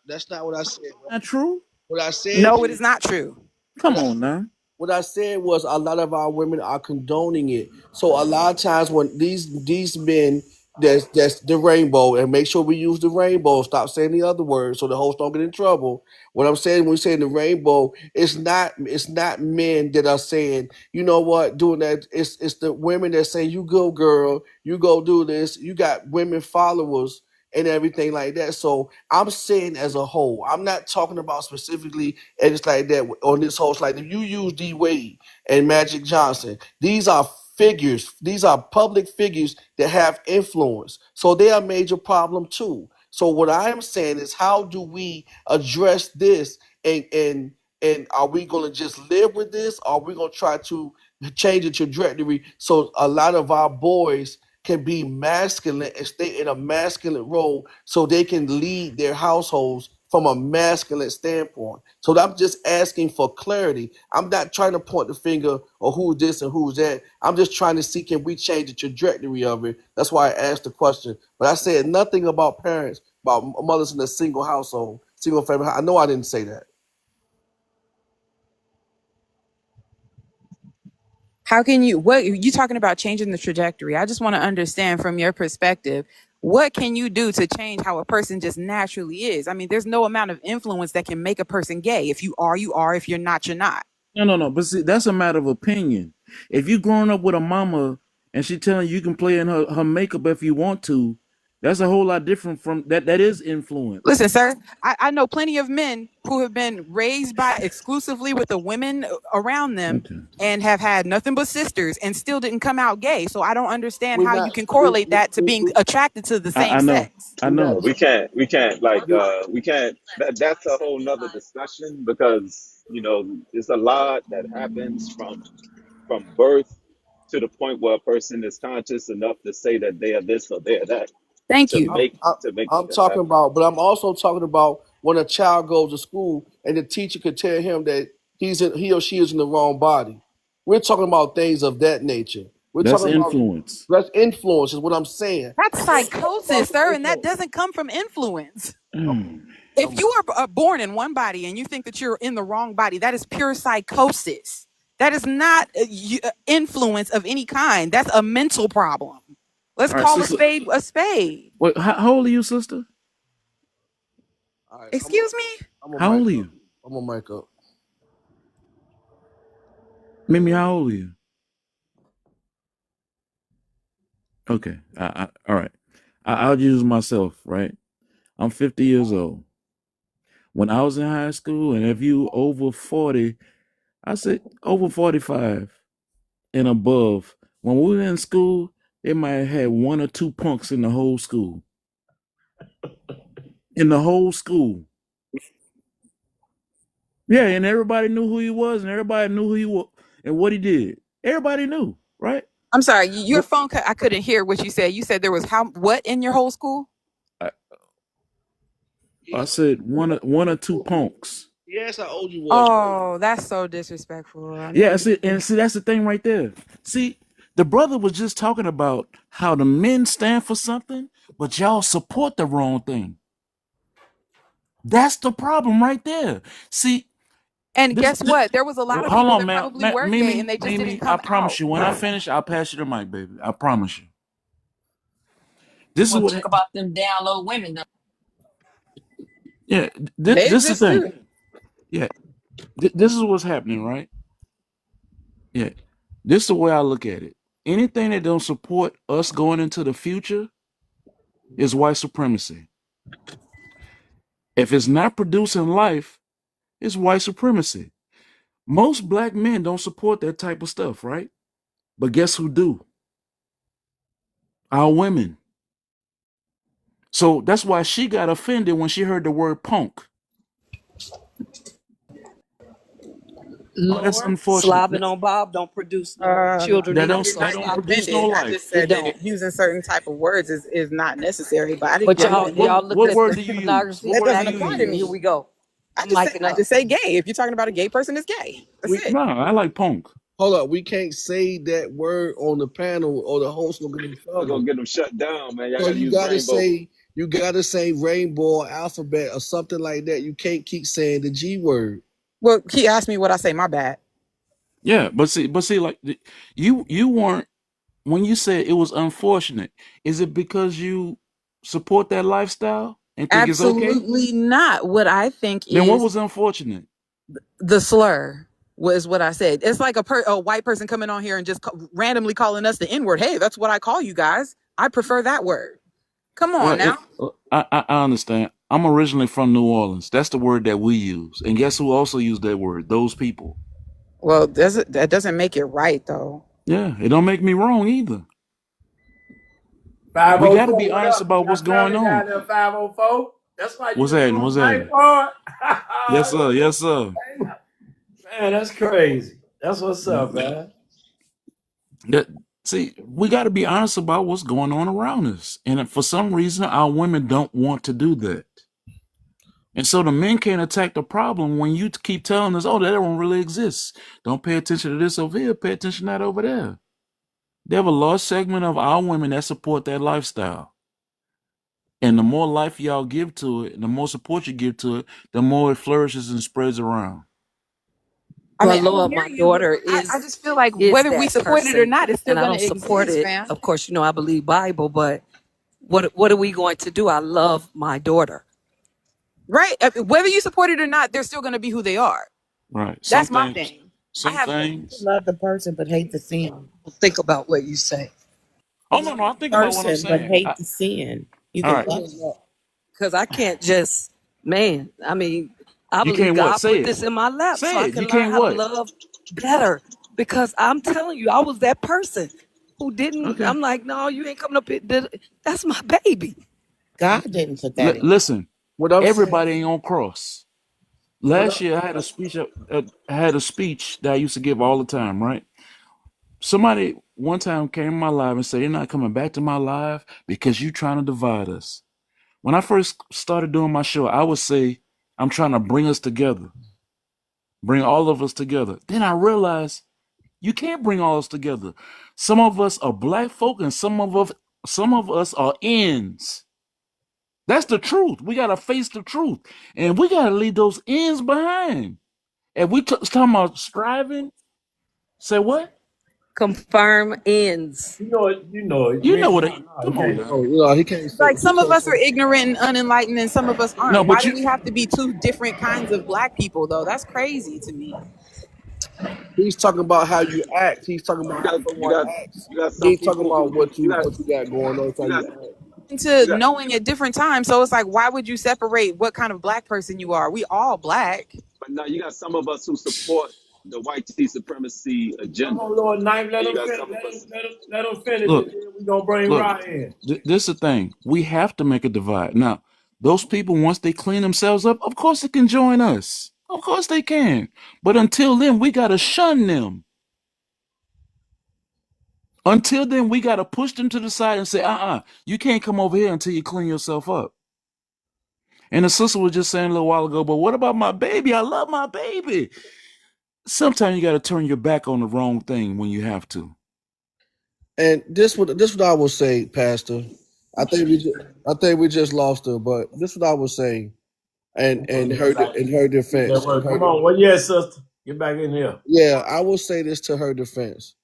that's not what I said. Not true. What I said No, it is is not true. what Come on now. what I said was a lot of our women are condoning it. So a lot of times when these men that's the rainbow, and make sure we use the rainbow. Stop saying the other words so the host don't get in trouble. What I'm saying when we say the rainbow, it's not men that are saying, you know what, doing that. It's the women that say, you go girl, you go do this. You got women followers and everything like that. So I'm saying as a whole. I'm not talking about specifically and it's like that on this host. Like if you use D Wade and Magic Johnson, these are figures. These are public figures that have influence. So they are a major problem too. So what I am saying is, how do we address this? And are we going to just live with this? Or are we going to try to change the trajectory so a lot of our boys can be masculine and stay in a masculine role so they can lead their households from a masculine standpoint. So I'm just asking for clarity. I'm not trying to point the finger or who's this and who's that. I'm just trying to see, can we change the trajectory of it? That's why I asked the question. But I said nothing about parents, about mothers in a single household, single family. I know I didn't say that. How can you, what you talking about changing the trajectory? I just want to understand from your perspective, what can you do to change how a person just naturally is? I mean, there's no amount of influence that can make a person gay. If you are, you are. If you're not, you're not. No. But see, that's a matter of opinion. If you growing up with a mama and she telling you can play in her makeup if you want to, that's a whole lot different from that. That is influence. Listen, sir, I know plenty of men who have been raised by exclusively with the women around them Okay. and have had nothing but sisters and still didn't come out gay. So I don't understand We're how not. you can correlate that to being attracted to the same I know. sex. I We're not. know. We can't that's a whole nother discussion because it's a lot that happens from birth to the point where a person is conscious enough to say that they are this or they are that Thank to you. make I, to make I'm that talking happen. about, but I'm also talking about when a child goes to school and the teacher could tell him that he or she is in the wrong body. We're talking about things of that nature. We're That's talking about influence. that's influence, is what I'm saying. That's We're talking about psychosis, sir, and that influence. doesn't come from influence. Mm. If you are born in one body and you think that you're in the wrong body, that is pure psychosis. That is not influence of any kind. That's a mental problem. Let's All right, call a sister. spade a spade. Wait, how old are you, sister? All right, Excuse me? I'm gonna How mic old are up. you? I'm gonna mic up. Mimi, how old are you? Okay. All right. I'll use myself, right? I'm 50 years old. When I was in high school, and if you over 40, I said over 45 and above, when we were in school, they might have had one or two punks in the whole school. In the whole school. Yeah, and everybody knew who he was, and everybody knew who he was and what he did. Everybody knew, right? I'm sorry, your But phone cut. I couldn't hear what you said. You said there was what in your whole school? I, He I asked said one or two punks. he asked how old you was. Oh, that's so disrespectful. I Yeah, mean, see, and see, that's the thing right there. See, the brother was just talking about how the men stand for something, but y'all support the wrong thing. That's the problem right there. See, and this, guess this what? There was a lot of hold people on, that man. probably were gay and they just didn't Mimi, I come promise out. you, when I finish, I'll pass you the mic, baby. I promise you. You This is want to what, talk about them down low women, though. yeah, They this is exist the thing. too. Yeah, this is what's happening, right? Yeah, this is the way I look at it. Anything that don't support us going into the future is white supremacy. If it's not producing life, it's white supremacy. Most black men don't support that type of stuff, right? But guess who do? Our women. So that's why she got offended when she heard the word punk. Oh, that's Lord, unfortunate. slobbing on Bob don't produce no children That I either. don't did So that not don't get stop it. produce no offended. I life. just It said that don't. using certain type of words is not necessary. But I didn't But get y'all, offended. y'all look What at word the do you use? pornography What That word do doesn't you apply to pornography. Here use? me. we go. I'm micing I up. just say gay. If you're talking about a gay person, it's gay. That's We it. No, I like punk. hold up. We can't say that word on the panel, or the host will get in We're gonna trouble. get them shut down, man. Y'all So gotta use rainbow. you gotta say rainbow or alphabet or something like that. You can't keep saying the G word. Well, he asked me what I say. My bad. Yeah, but see, like you weren't when you said it was unfortunate. Is it because you support that lifestyle and think it's okay? Absolutely not. What I think Then what is was unfortunate? the slur was what I said. It's like a white person coming on here and just randomly calling us the N word. Hey, that's what I call you guys. I prefer that word. Come on Well, now. I understand. I'm originally from New Orleans. That's the word that we use. And guess who also used that word? Those people. Well, that doesn't make it right though. Yeah, it don't make me wrong either. We got to 504, be what honest up? about what's Y'all going family on. down there, 504. That's why you What's in the happening? room What's tonight, happening? boy. Yes, sir. Yes, sir. Man, that's crazy. That's what's up, man. That, see, we got to be honest about what's going on around us. And for some reason, our women don't want to do that. And so the men can't attack the problem when you keep telling us, oh, that don't really exist. Don't pay attention to this over here. Pay attention to that over there. They have a large segment of our women that support that lifestyle. And the more life y'all give to it, the more support you give to it, the more it flourishes and spreads around. I mean, Well, I Lord, hear my you. daughter I just feel like is whether we that support it or person, not, it's still and I going don't to support exist, it. fam. Of course, I believe Bible, but what are we going to do? I love my daughter. Right? Whether you support it or not, they're still going to be who they are. Right. Some That's my things. thing. I Some have things. Love the person but hate the sin. Think about what you say. Oh Love no, no. I the think about what I'm person but saying. hate the sin. You All can right. love Because I can't just, man, I mean, I You believe can't what? God Say put it. this in my lap so Say I it. You can learn can't how to what? love better. Because I'm telling you, I was that person who didn't, Okay. I'm like, no, you ain't coming up here. That's my baby. God didn't put that in. Listen. What I'm saying, Everybody ain't on cross. what Last year I had a speech. I had a speech that I used to give all the time. Right. Somebody one time came in my live and said, "You're not coming back to my live because you trying to divide us." When I first started doing my show, I would say, "I'm trying to bring us together, bring all of us together." Then I realized you can't bring all us together. Some of us are black folk, and some of us are ends. That's the truth. We gotta face the truth, and we gotta leave those ends behind. If we talking about striving, say what? Confirm ends. You know it. You know it. You You know ain't, what? no, no, you Come on can't now. know oh, it. he can't say, like some of us are ignorant and unenlightened, and some of us No, aren't. Why but do you we have to be two different kinds of black people, though? That's crazy to me. he's talking about how you act. He's talking You about how got you someone got acts. you got He some ain't talking people about who what you you got got going on. It's how you you got act. Into you got knowing at different times, so it's like, why would you separate what kind of black person you are? We all black. but now you got some of us who support the white supremacy Come agenda, on, Lord, knife. Let and you him got finish. some of us. Let him finish, and look, then we gonna bring look. Ryan in. This is the thing. We have to make a divide. Now, those people, once they clean themselves up, of course they can join us. Of course they can. But until then, we gotta shun them. Until then, we gotta push them to the side and say, you can't come over here until you clean yourself up. And the sister was just saying a little while ago, but what about my baby? I love my baby. Sometimes you gotta turn your back on the wrong thing when you have to. And this what I will say, Pastor. I think we just lost her, but this what I would say, and in her Get that defense, word. Come on. Well, yes, sister. Get back in here. yeah, I will say this to her defense.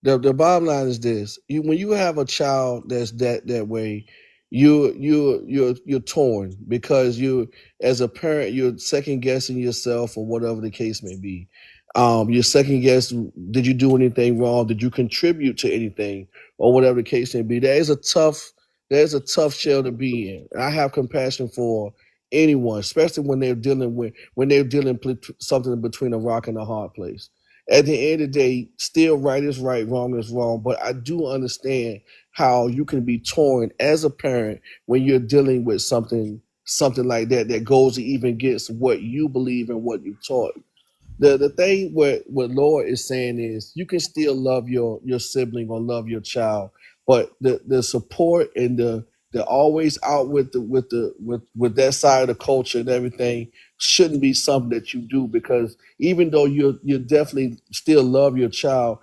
The bottom line is this: when you have a child that's that way, you're torn because you, as a parent, you're second guessing yourself or whatever the case may be. You're second guess: did you do anything wrong? Did you contribute to anything or whatever the case may be? There's a tough shell to be in. I have compassion for anyone, especially when they're dealing with something between a rock and a hard place. At the end of the day, still right is right, wrong is wrong. But I do understand how you can be torn as a parent when you're dealing with something like that goes even against what you believe and what you taught. The thing what Lord is saying is you can still love your sibling or love your child, but the support and the always out with that side of the culture and everything shouldn't be something that you do, because even though you definitely still love your child,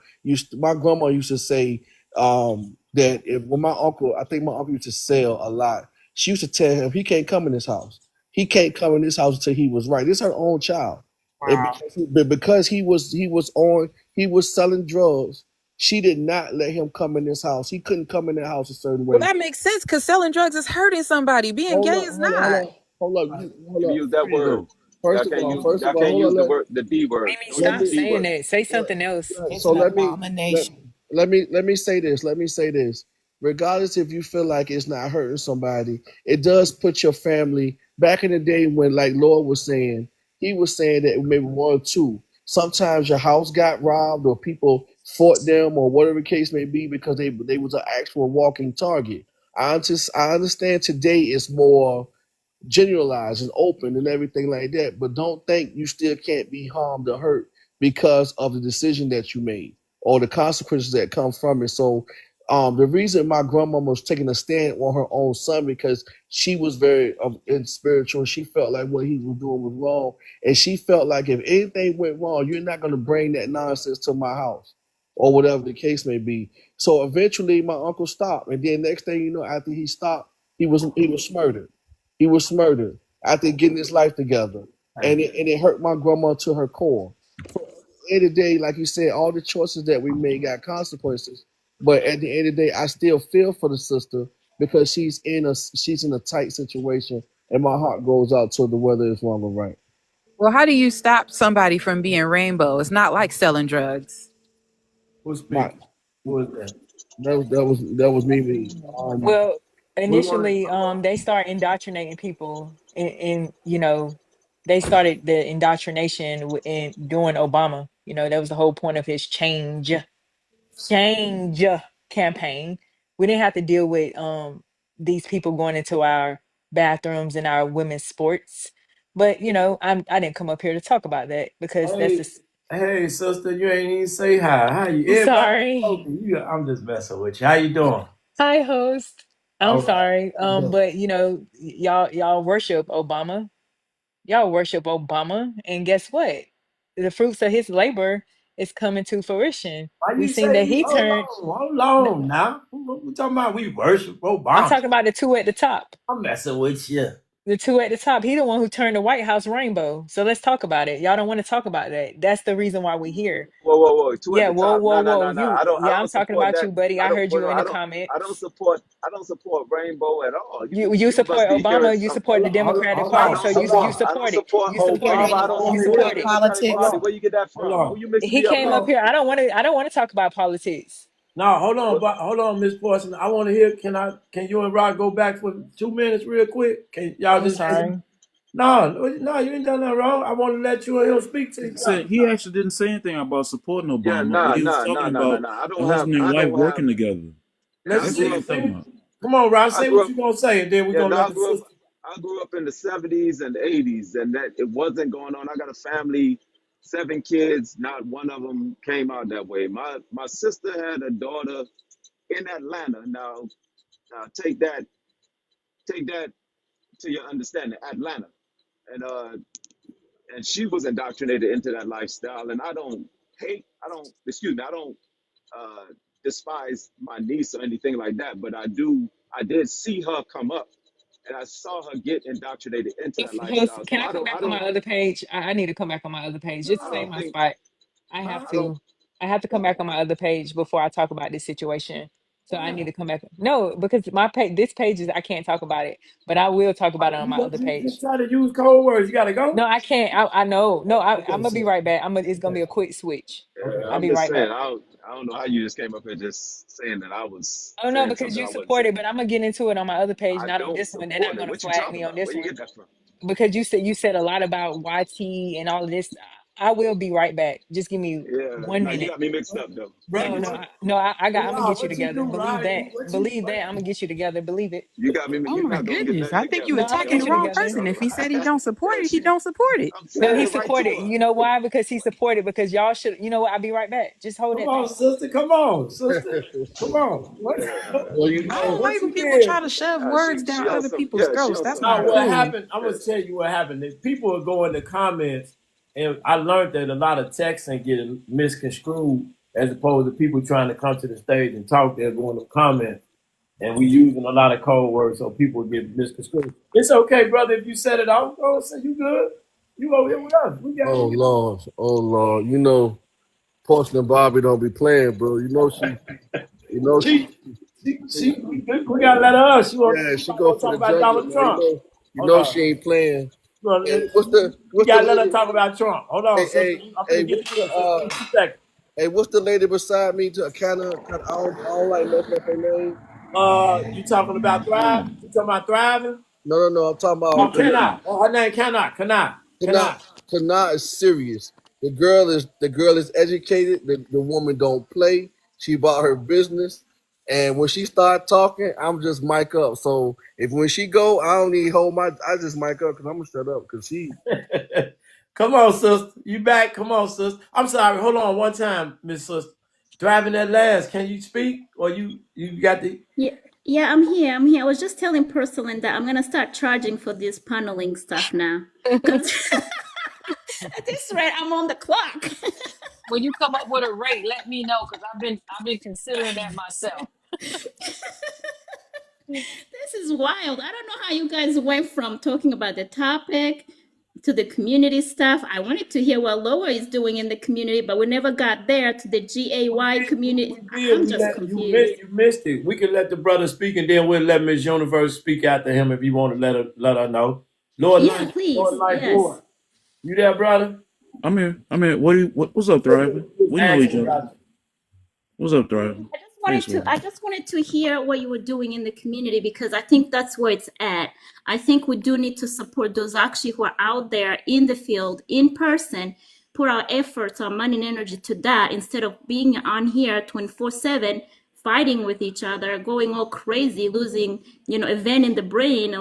my grandma used to say that if when my uncle, I think my uncle used to sell a lot, she used to tell him he can't come in this house. He can't come in this house until he was right. This is her own child, and Wow. because he was selling drugs, she did not let him come in this house. He couldn't come in the house a certain Well, way. that makes sense because selling drugs is hurting somebody. Being Hold gay up, is hold up, hold not. up, hold up, hold You up. use that There you word. go. First of Y'all all, can't hold use on. the D word. Mimi, Don't use Let stop the me D saying word. that. Say something else. It's so an let, abomination. let me say this. Let me say this. Regardless if you feel like it's not hurting somebody, it does put your family back in the day when, like Lord was saying, he was saying that maybe one or two. Sometimes your house got robbed or people fought them or whatever the case may be because they was an actual walking target. I understand today it's more generalized and open and everything like that. But don't think you still can't be harmed or hurt because of the decision that you made or the consequences that come from it. So the reason my grandmama was taking a stand on her own son because she was very spiritual. She felt like what he was doing was wrong, and she felt like if anything went wrong, you're not going to bring that nonsense to my house or whatever the case may be. So eventually, my uncle stopped, and then next thing you know, after he stopped, he was murdered. He was murdered after getting his life together, and it hurt my grandma to her core. end of the day, like you said, all the choices that we made got consequences. But at the end of the day, I still feel for the sister because she's in a tight situation, and my heart goes out to the whether it's wrong or right. Well, how do you stop somebody from being rainbow? It's not like selling drugs. Who's My speaking? Who is that? that was me. Well, We want initially, they start indoctrinating people, in they started the indoctrination in during Obama. That was the whole point of his change campaign. We didn't have to deal with these people going into our bathrooms and our women's sports, but I didn't come up here to talk about that because that's hey, just. hey, sister, you ain't even say hi. How you? I'm Everybody sorry. spoken. I'm just messing with you. How you doing? Hi, host. I'm All right. sorry. But y'all worship Obama. Y'all worship Obama, and guess what? The fruits of his labor is coming to fruition. Why We you seen say that we? he Hold turned. on, hold n- on now. We talking about we worship I'm Obama. talking about the two at the top. I'm messing with you. The two at the top. He the one who turned the White House rainbow. So let's talk about it. Y'all don't want to talk about that. That's the reason why we're here. Whoa, whoa, whoa! Two at Yeah. the Whoa, top. whoa, No, no, whoa. no, no. I Yeah. I'm don't talking support about that. you, buddy. I I don't. heard Well, you no, in the I don't comments. support. I don't support rainbow at all. You You must support be hearing Obama. You some. support the Democratic Hold I Party. on, So don't you hold you support. on. I don't support it. support You support it. Obama. I Obama don't You on support the support here. it. Democratic Hold Party. on, Where you get that hold from? Who on. you mixing He me up came with? up Hold on. here. I don't want to talk about politics. No, hold on, What? but hold on, Miss Porson. I want to hear. Can you and Rod go back for 2 minutes real quick? Can y'all I'm just? sorry. No, you ain't done nothing wrong. I want to let you and him speak to each other. Said he actually didn't say anything about supporting Yeah, Obama. What nah, he was nah, talking nah, nah, nah, about nah. a husband and I wife don't have. working together. Let's I That's what grew he see. was up. talking about. Come on, Rod. I Say grew what up. you gonna say, and then we're Yeah, gonna no, let the sister. I grew up in the '70s and '80s, and that it wasn't going on. I got a family, 7 kids. Not one of them came out that way. My sister had a daughter in Atlanta. Now take that to your understanding. Atlanta, and she was indoctrinated into that lifestyle. And I don't hate. I don't. Excuse me. I don't uh, despise my niece or anything like that. But I do. I did see her come up, and I saw her get indoctrinated into that Host, lifestyle. So can I come back on my other page? I need to come back on my other page just to I save don't my think. spot. I have Huh? I don't. to. I have to come back on my other page before I talk about this situation. So I Why? need to come back. No, because my page, this page is I can't talk about it, but I will talk about it on my other You just page. try to use cold words. You gotta go. No, I can't. I know. No, I'm Okay, gonna be sir. right back. It's gonna Okay. be a quick switch. Okay. I'll I'm be just right saying. back. I don't know how you just came up here just saying that I was Oh no, saying because something you I wasn't support saying. it, but I'm gonna get into it on my other page, I not on don't this one. They're not support it. gonna What you flag talking me on about? this Where you one get that from? because you said a lot about YT and all of this. I will be right back. Just give me Yeah. one Now you minute. got me mixed up though. Brother, No. I'm gonna Rod, get you what you together. do, Believe Rod? that. Believe that. I'm gonna get you together. Believe it. You got me. Oh You're my not gonna get goodness. nothing I think you together. No, I'm gonna attacking Yo, the get you what are wrong you together. person. talking If he about? said he don't support Yeah, it, he don't support it. I'm No, saying he it right to supported. her. You know why? Because he supported. Because y'all should. You know what? I'll be right back. Just hold Come that on, thought. sister. Come on, sister. Come on. Well, you I know, don't What like when you people try did? to shove She words down on other some. people's Yeah, she throats. on That's some. not No, what cool. happened? I'm Yeah. gonna tell you what happened. If people are going to comments, and I learned that a lot of texting get misconstrued as opposed to people trying to come to the stage and talk. They're going to comment, and we using a lot of code words, so people get misconstrued. It's okay, brother. If you set it off, go say you good. You over here with us. We got oh you. Lord, oh Lord, you know, Portia and Bobby don't be playing, bro. You know she, She, we gotta let her up. She want yeah, to she go for talk the about jugular, Donald man. Trump. You Hold know on. she ain't playing. Well, Hey, we what's the gotta let her lady? talk about Trump. Hold on, Hey, sister. hey, I'm hey, gonna get what's to the you, sister. Give me 2 seconds. hey, what's the lady beside me? To I don't like messing up her name. You talking about Thrive? You talking about thriving? No. I'm talking Oh, about cannot. Oh, her name cannot. Cannot. Kana. Cannot. Kana is serious. The girl is educated. The woman don't play. She about her business. And when she start talking, I'm just mic up. So if when she go, I don't need hold my. I just mic up because I'm gonna shut up because she. Come on, sister. You back? Come on, sister. I'm sorry. Hold on one time, Miss Sister. Driving that last. Can you speak? Or you got the Yeah, yeah, I'm here. I'm here. I was just telling Porcelain that I'm gonna start charging for this paneling stuff now. Cause at this rate, I'm on the clock. When you come up with a rate, let me know because I've been considering that myself. This is wild. I don't know how you guys went from talking about the topic to the community stuff. I wanted to hear what Loa is doing in the community, but we never got there to the GAY community. I'm just confused. You missed it. We can let the brother speak, and then we'll let Miss Universe speak after him if you want to let her know. Lord Yeah, Life, please. Lord Life, Yes. Lord. You there, brother? I'm here. What's up, Thriver? We know each other. What's up, Thriver? I just wanted to hear what you were doing in the community, because I think that's where it's at. I think we do need to support those actually who are out there in the field, in person, put our efforts, our money and energy to that, instead of being on here 24/7, fighting with each other, going all crazy, losing, a vein in the brain,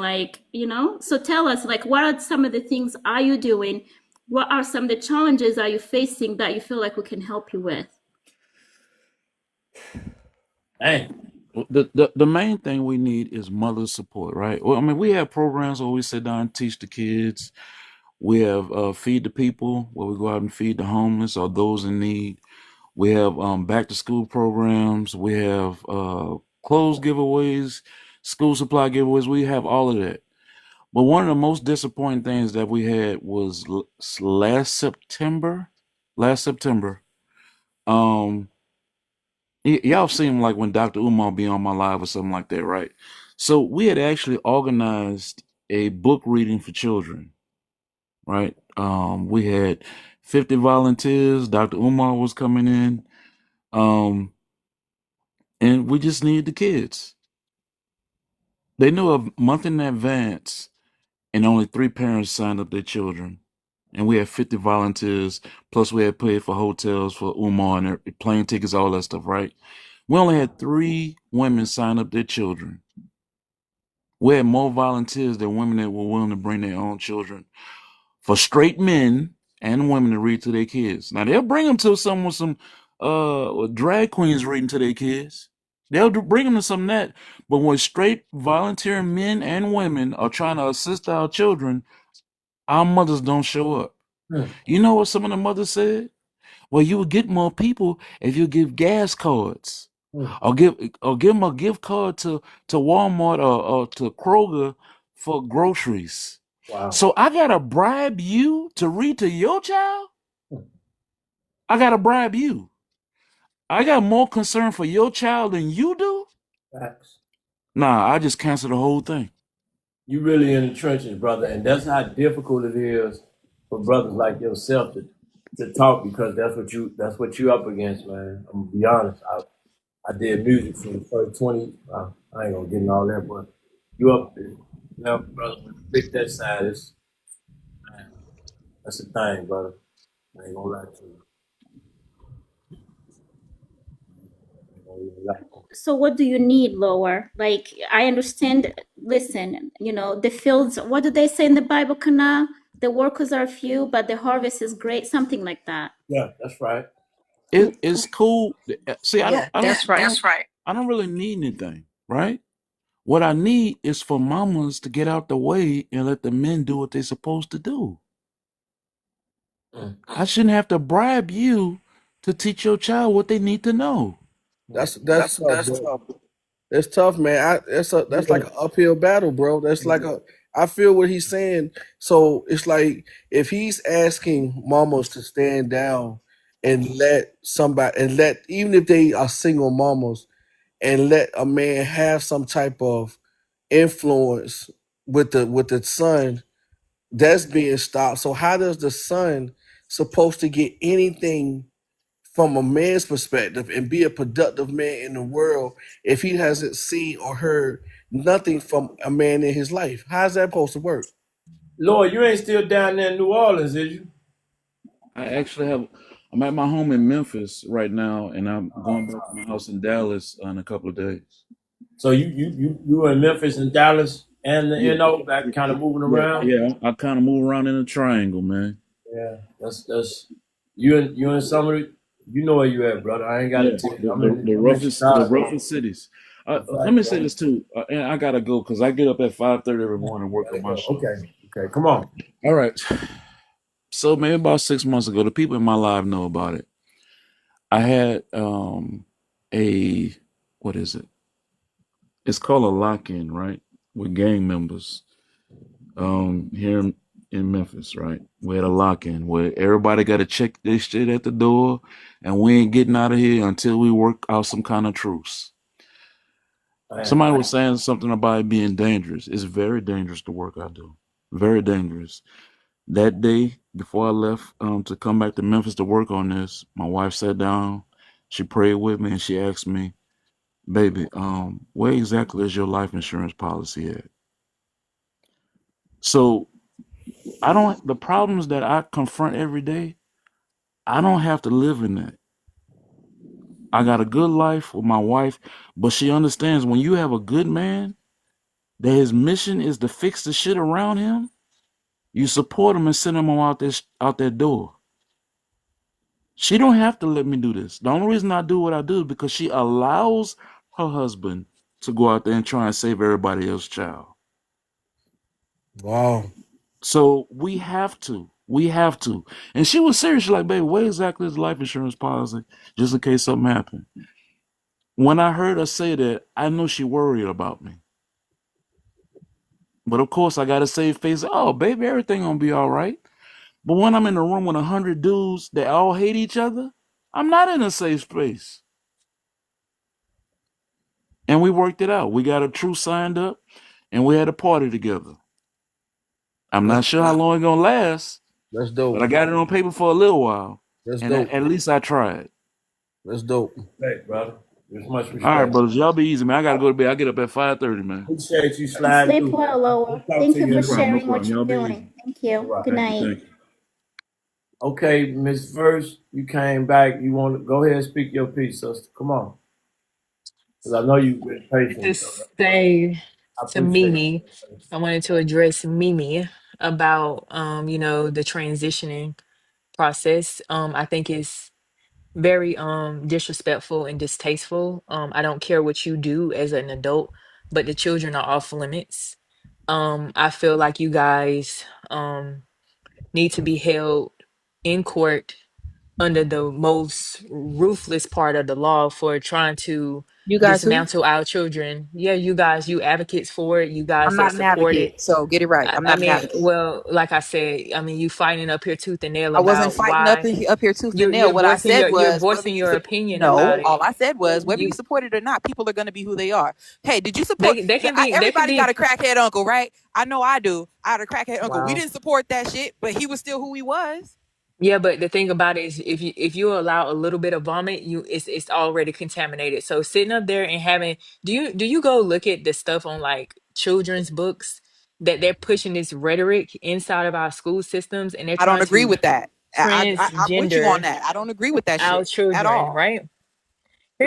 So tell us, what are some of the things are you doing? What are some of the challenges are you facing that you feel like we can help you with? Hey, The main thing we need is mother support, right? Well, I mean, we have programs where we sit down and teach the kids. We have Feed the People, where we go out and feed the homeless or those in need. We have back to school programs. We have clothes giveaways, school supply giveaways. We have all of that. But one of the most disappointing things that we had was last September. Last September, um, y'all seen like when Dr. Umar be on my live or something like that, right? So we had actually organized a book reading for children, right? We had 50 volunteers. Dr. Umar was coming in, and we just needed the kids. They knew a month in advance, and only 3 parents signed up their children. And we had 50 volunteers, plus we had paid for hotels for Umar and plane tickets, all that stuff, right? We only had 3 women sign up their children. We had more volunteers than women that were willing to bring their own children for straight men and women to read to their kids. Now they'll bring them to some with some drag queens reading to their kids. They'll bring them to some of that. But when straight volunteer men and women are trying to assist our children, our mothers don't show up. You know what some of the mothers said? Well, you would get more people if you give gas cards, or give them a gift card to Walmart or to Kroger for groceries. wow. So I gotta bribe you to read to your child? I gotta bribe you. I got more concern for your child than you do? Facts. Nah, I just cancel the whole thing. You really in the trenches, brother, and that's how difficult it is for brothers like yourself to talk, because that's what you up against, man. I'm gonna be honest. I did music for the first 20. I ain't gonna get in all that, but you up there. Now, brother, when you pick that side, man, that's the thing, brother. I ain't gonna lie to you. I ain't gonna even lie to you. So what do you need, Lower? Like, I understand, listen, the fields, what do they say in the Bible, Kana? The workers are few, but the harvest is great, something like that. Yeah, that's right. It's cool. See, Yeah, that's right. I don't really need anything, right? What I need is for mamas to get out the way and let the men do what they're supposed to do. I shouldn't have to bribe you to teach your child what they need to know. That's tough, bro. That's tough, man. That's like an uphill battle, bro. I feel what he's saying. So it's like if he's asking mamas to stand down and let even if they are single mamas and let a man have some type of influence with the son, that's being stopped. So how does the son supposed to get anything from a man's perspective and be a productive man in the world if he hasn't seen or heard nothing from a man in his life? How's that supposed to work? Lord, you ain't still down there in New Orleans, is you? I'm at my home in Memphis right now, and I'm going back to my house in Dallas in a couple of days. So you were in Memphis and Dallas and the NO back kind of moving around? Yeah, I kind of move around in a triangle, man. Yeah, that's you and some of it, you know where you at, brother. I ain't got to tell you. The roughest cities. Let me say this too, and I gotta go because I get up at 5:30 every morning and work on my show. Okay, come on. All right. So maybe about 6 months ago, the people in my life know about it. I had what is it? It's called a lock-in, right? With gang members here in Memphis, right? We had a lock-in where everybody got to check their shit at the door, and we ain't getting out of here until we work out some kind of truce. Somebody was saying something about it being dangerous. It's very dangerous the work I do. Very dangerous. That day before I left to come back to Memphis to work on this, my wife sat down, she prayed with me, and she asked me, "Baby, where exactly is your life insurance policy at?" So the problems that I confront every day, I don't have to live in that. I got a good life with my wife, but she understands when you have a good man that his mission is to fix the shit around him, you support him and send him out that door. She don't have to let me do this. The only reason I do what I do is because she allows her husband to go out there and try and save everybody else's child. Wow. So we have to. We have to. And she was serious. She's like, "Baby, where exactly is the life insurance policy? Just in case something happened." When I heard her say that, I knew she worried about me. But of course, I got to save face. "Oh, baby, everything gonna be all right." But when I'm in a room with 100 dudes that all hate each other, I'm not in a safe space. And we worked it out. We got a truce signed up, and we had a party together. I'm not sure how long it's gonna last, That's dope. but I got it on paper for a little while. That's And dope. at least I tried. That's dope. Respect, brother. There's much respect. All right, brothers, y'all be easy, man. I gotta go to bed. I get up at 5:30, man. Appreciate you sliding Sleep through. well, Lower. We'll talk Thank to you you for later. sharing what Y'all you're be doing. easy. Thank you. All right. Good Thank you. night. Thank you. Okay, Miss First, you came back. You want to go ahead and speak your piece, sister? Come on, because I know you've been To patient. So say I to appreciate Mimi, you. I wanted to address Mimi about the transitioning process. I think it's very disrespectful and distasteful. I don't care what you do as an adult, but the children are off limits. I feel like you guys need to be held in court under the most ruthless part of the law for trying to You guys who? dismantle our children. Yeah, you guys, you advocates for it, you I'm guys that not an support it. advocate, so get it right. I'm I not an mean, advocate. well, like I said, I mean, you fighting up here tooth and nail I wasn't about fighting why up here tooth and nail. you're What I voicing said you're was whether voicing you your support. opinion about No, it. all I said was whether you You support it or not, people are going to be who they are. Hey, did you support? they can Everybody got be. a crackhead uncle, right? I know I do. I had a crackhead uncle. We Wow. didn't support that shit, but he was still who he was. Yeah, but the thing about it is if you allow a little bit of vomit, it's already contaminated. So sitting up there and having do you go look at the stuff on like children's books that they're pushing this rhetoric inside of our school systems and they're I don't trying agree to with that. I'm with you on transgender that. I don't agree with that our shit at children, all. right?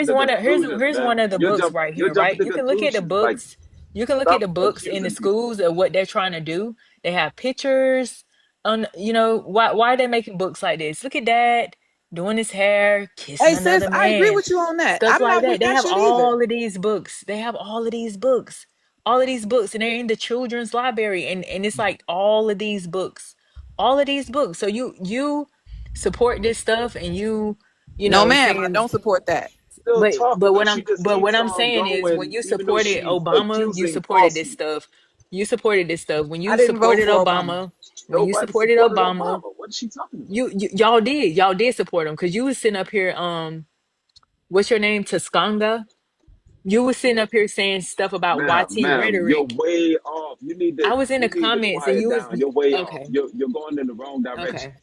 The conclusions, Here's man. one of the books right You're here, jumping right? to You can look at the conclusions. Like, books. You can look at stop the books in the accusing people. schools of what they're trying to do. They have pictures on, why are they making books like this? Look at dad doing his hair, kissing Hey, sis, another I agree man, with you on that. stuff I'm like not that. with They that have shit either. all of these books. They have all of these books. All of these books, and they're in the children's library, and it's like all of these books. All of these books. So you support this stuff and No, ma'am, I saying don't support that. Still but talking, but what but she I'm just but what keeps I'm on saying is when going, you even though supported she's Obama, you accusing supported this falsely. stuff. You supported this stuff. When I you didn't vote supported for Obama. Obama, when you Nobody supported supported Obama, Obama. What is she talking about? y'all did support him because you was sitting up here what's your name, Tuscanga? You was sitting up here saying stuff about YT Ma'am, you're rhetoric. way off. I was in the You need to comments and quiet you was down. You're way off. okay. You're going in the wrong direction. Okay.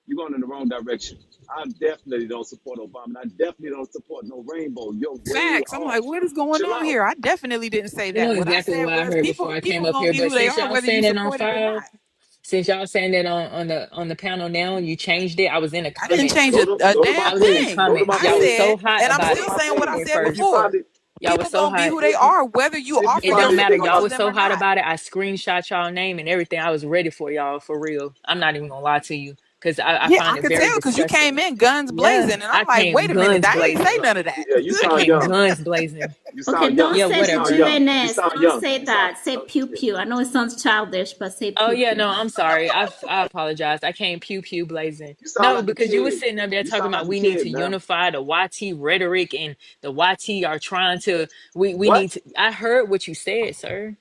You're going in the wrong direction. I definitely don't support Obama. And I definitely don't support no rainbow. You're way Facts. I'm off. like, what is going Chill on out. here? I definitely didn't say You know that. What I exactly said what I was heard before I came people up gonna here, be but who they since are, y'all whether you saying that on support it or file, not. since y'all saying that on the panel now, you changed it. I was in the I didn't change comments. a Go to my I damn was in the page. thing. Go to my comments. I Y'all was page. so said, hot and I'm Go about to still it my saying what I page. at said If you first. before. find it, Y'all was People so gonna be hot. who they are, whether you if you offer It find your don't matter. anything Y'all support to about was them so or hot not. about it. I screenshot y'all name and everything. I was ready for y'all for real. I'm not even gonna lie to you because I Yeah, find I it could very tell because you came disgusting. in guns Yeah, blazing, and I'm I like, came wait a minute, guns I ain't say blazing. none of that. yeah, you I sound came young. guns blazing. You Okay, sound don't young. Yeah, say You the sound whatever. young. You GNS. sound Don't young. say You sound that. Say young. pew Yeah. pew. I know it sounds childish, but say Oh pew yeah, pew. no, I'm sorry. I apologize. I came pew pew blazing. You sound No, like a because you were kid. sitting up there You talking sound about like a we need kid, to man. unify the YT rhetoric and the YT are trying to we What? need to I heard what you said, sir.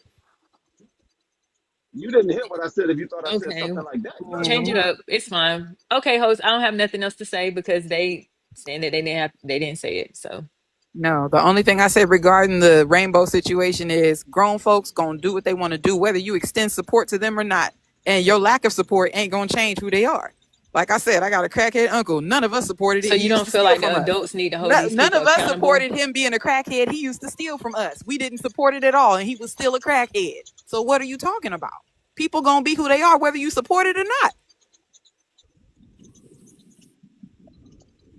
You didn't hear what I said if you thought I said Okay, something like that. You gotta go change it look. up. It's fine. Okay, host. I don't have nothing else to say because they saying that they didn't say it. So No, the only thing I said regarding the rainbow situation is grown folks gonna do what they want to do, whether you extend support to them or not. And your lack of support ain't gonna change who they are. Like I said, I got a crackhead uncle. None of us supported it. so He you used don't to feel steal like the from us. adults need to hold these None people of us accountable? supported him being a crackhead. He used to steal from us. We didn't support it at all, and he was still a crackhead. So what are you talking about? People gonna be who they are, whether you support it or not.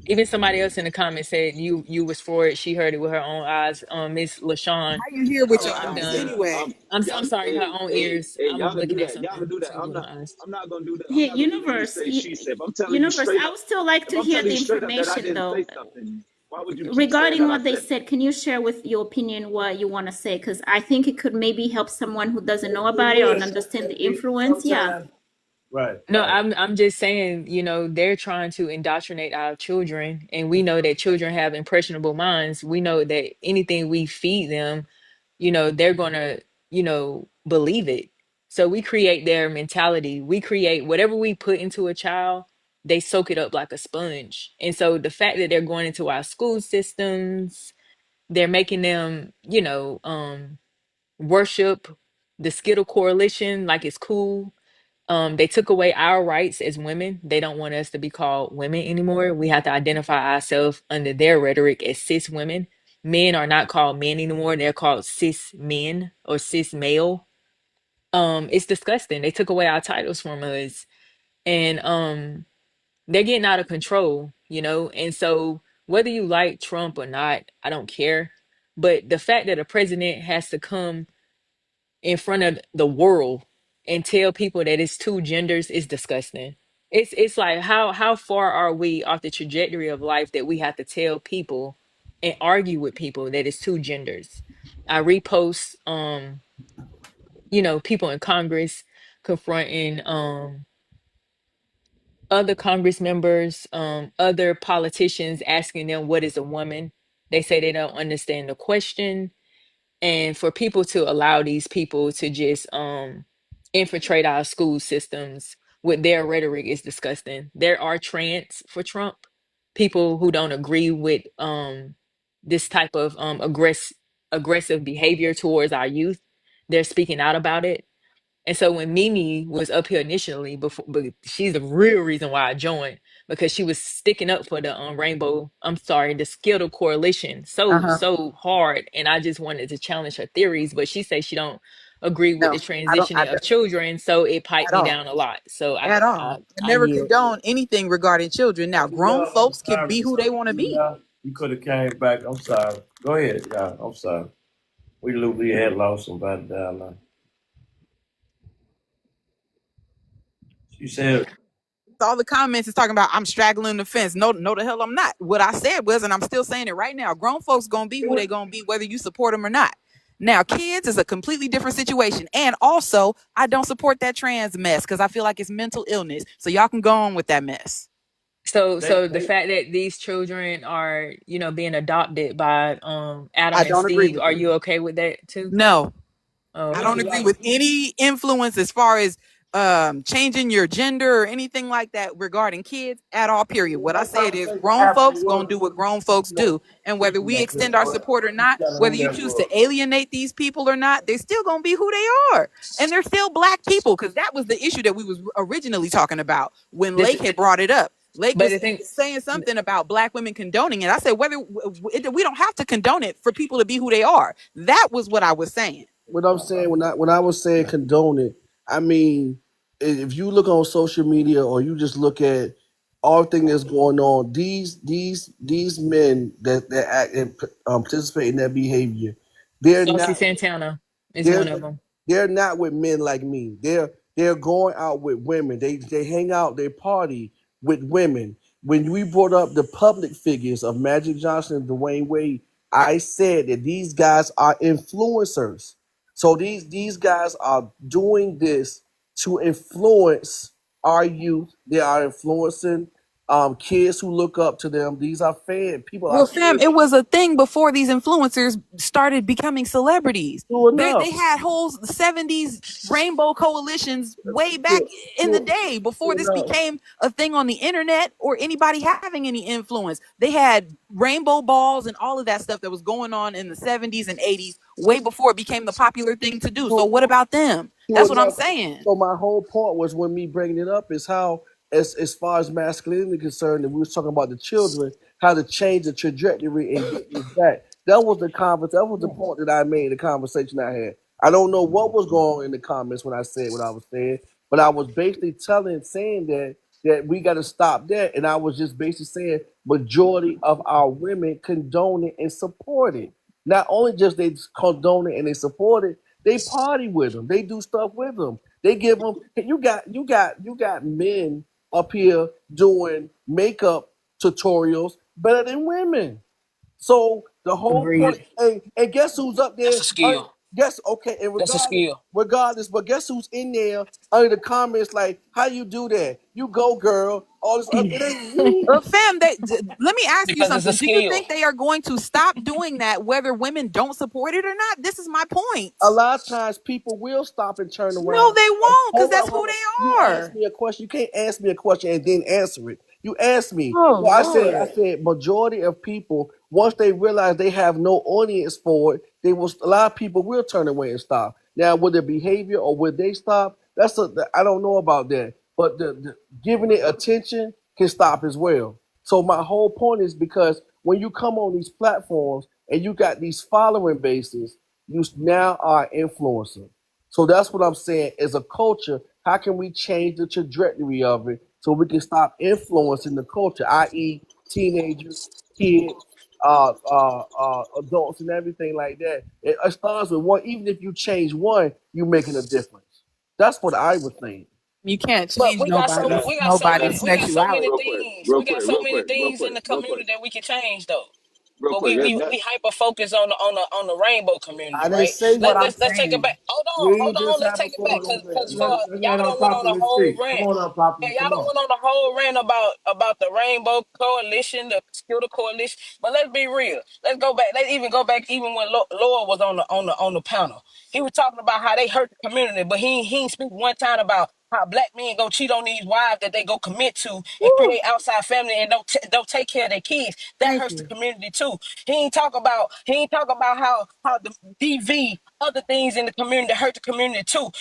Even somebody else in the comments said you was for it. She heard it with her own eyes. Miss LaShawn. How you hear with your I'm eyes done. anyway? I'm sorry, her own ears. Y'all I'm can do looking at that. Y'all can something do that. too with my eyes. I'm not gonna do that. I'm Hey, not gonna do what you universe, say. She said. If I'm telling you universe. straight I up, would still like if to I'm hear telling the you straight up that I information, didn't though. say something, why would you keep saying Regarding that I what they said it? said, can you share with your opinion what you want to say? Because I think it could maybe help someone who doesn't know It about it or would. understand the influence. Yeah. Sometimes. Right. No, Right. I'm just saying, they're trying to indoctrinate our children, and we know that children have impressionable minds. We know that anything we feed them, they're gonna, believe it. So we create their mentality. We create whatever we put into a child, they soak it up like a sponge. And so the fact that they're going into our school systems, they're making them, worship the Skittle Coalition like it's cool. They took away our rights as women. They don't want us to be called women anymore. We have to identify ourselves under their rhetoric as cis women. Men are not called men anymore. They're called cis men or cis male. It's disgusting. They took away our titles from us, and they're getting out of control, And so whether you like Trump or not, I don't care. But the fact that a president has to come in front of the world and tell people that it's two genders is disgusting. It's like how far are we off the trajectory of life that we have to tell people and argue with people that it's two genders. I repost people in Congress confronting other Congress members, other politicians asking them what is a woman. They say they don't understand the question, and for people to allow these people to just infiltrate our school systems with their rhetoric is disgusting. There are trans for Trump, people who don't agree with this type of aggressive behavior towards our youth. They're speaking out about it. And so when Mimi was up here initially, before, but she's the real reason why I joined, because she was sticking up for the the Skittle Coalition Uh so huh. so hard, and I just wanted to challenge her theories. But she says she don't agree with No, the I don't. transitioning of children, so it piped At me all. down a lot. So At I, all. I I never yield. condone anything regarding children. Now, grown I'm folks can sorry. be who they want to be. You could have came back. I'm sorry. Go ahead. Yeah. I'm sorry. We had lost somebody down there. She said. All the comments is talking about I'm straggling the fence. No, no, the hell I'm not. What I said was, and I'm still saying it right now, grown folks gonna be who they gonna be, whether you support them or not. Now, kids is a completely different situation. And also, I don't support that trans mess because I feel like it's mental illness. So y'all can go on with that mess. So the fact that these children are being adopted by Adam I and don't agree Steve, with are that. you okay with that too? No, Oh, I don't okay. agree with any influence as far as changing your gender or anything like that regarding kids at all, period. What I said is grown folks gonna do what grown folks do. And whether we extend our support or not, whether you choose to alienate these people or not, they're still gonna be who they are. And they're still black people, because that was the issue that we was originally talking about when This, Lake had brought it up. Lake but was the thing. saying something about black women condoning it. I said, whether we don't have to condone it for people to be who they are. That was what I was saying. What I'm saying when I was saying condone it, I mean if you look on social media or you just look at all thing that's going on, these men that act and participate in that behavior, they're Saucy not Santana is they're one of them. they're not with men like me. They're going out with women. They hang out, they party with women. When we brought up the public figures of Magic Johnson and Dwayne Wade, I said that these guys are influencers. So these guys are doing this to influence our youth. They are influencing kids who look up to them. These are fans. People are Well, fam, fans. it was a thing before these influencers started becoming celebrities. True They enough. had whole 70s rainbow coalitions way back True, in the true, day before true this enough. became a thing on the internet or anybody having any influence. They had rainbow balls and all of that stuff that was going on in the 70s and 80s way before it became the popular thing to do. So True, what about them? true That's what I'm enough. saying. So my whole point was when me bringing it up is how, as far as masculinity is concerned, and we was talking about the children, how to change the trajectory and get this back. That was the convers. That was the point that I made. The conversation I had. I don't know what was going on in the comments when I said what I was saying, but I was basically saying that we got to stop that, and I was just basically saying majority of our women condone it and support it. Not only just they condone it and they support it, they party with them. They do stuff with them. They give them. You got men up here doing makeup tutorials better than women. So the whole point, Agreed. and guess who's up That's there? a skill. Guess okay, and That's a skill. but guess who's in there under the comments like, how you do that? You go, girl. All this, it ain't me. Fam, let me ask you Because it's a something. Do you skill. think they are going to stop doing that whether women don't support it or not? This is my point. A lot of times people will stop and turn No, around. they won't, because Hold that's up, who hold up. they You asked are. me a question. You can't ask me a question and then answer it. You asked me. Oh, No, I Lord. said majority of people, once they realize they have no audience for it, a lot of people will turn away and stop. Now, with their behavior or would they stop? I don't know about that. But the giving it attention can stop as well. So my whole point is because when you come on these platforms and you got these following bases, you now are an influencer. So that's what I'm saying. As a culture, how can we change the trajectory of it so we can stop influencing the culture, i.e., teenagers, kids, adults, and everything like that? It starts with one. Even if you change one, you're making a difference. That's what I would think. You can't But change nobody's we got so many sexuality. real quick, things. real We got quick, so real many quick, real things in quick, the real quick, community that we can change though. real But quick. we hyper focus on the rainbow community, I didn't right? say What what I'm Let's take it saying. back. we Hold on, just let's have a take it back forum there. because for y'all Let don't went on a Unpopular whole speak. Come rant. on, Yeah, Unpopular. y'all Come don't on. went on a whole rant about the Rainbow Coalition, the Skillet Coalition. But let's be real. Let's go back. Let's even go back even when Laura was on the panel. He was talking about how they hurt the community, but he ain't speak one time about how black men go cheat on these wives that they go commit to and Woo, create outside family and don't take care of their kids. That thank hurts the you. community too. He ain't talk about how the DV other things in the community that hurt the community too.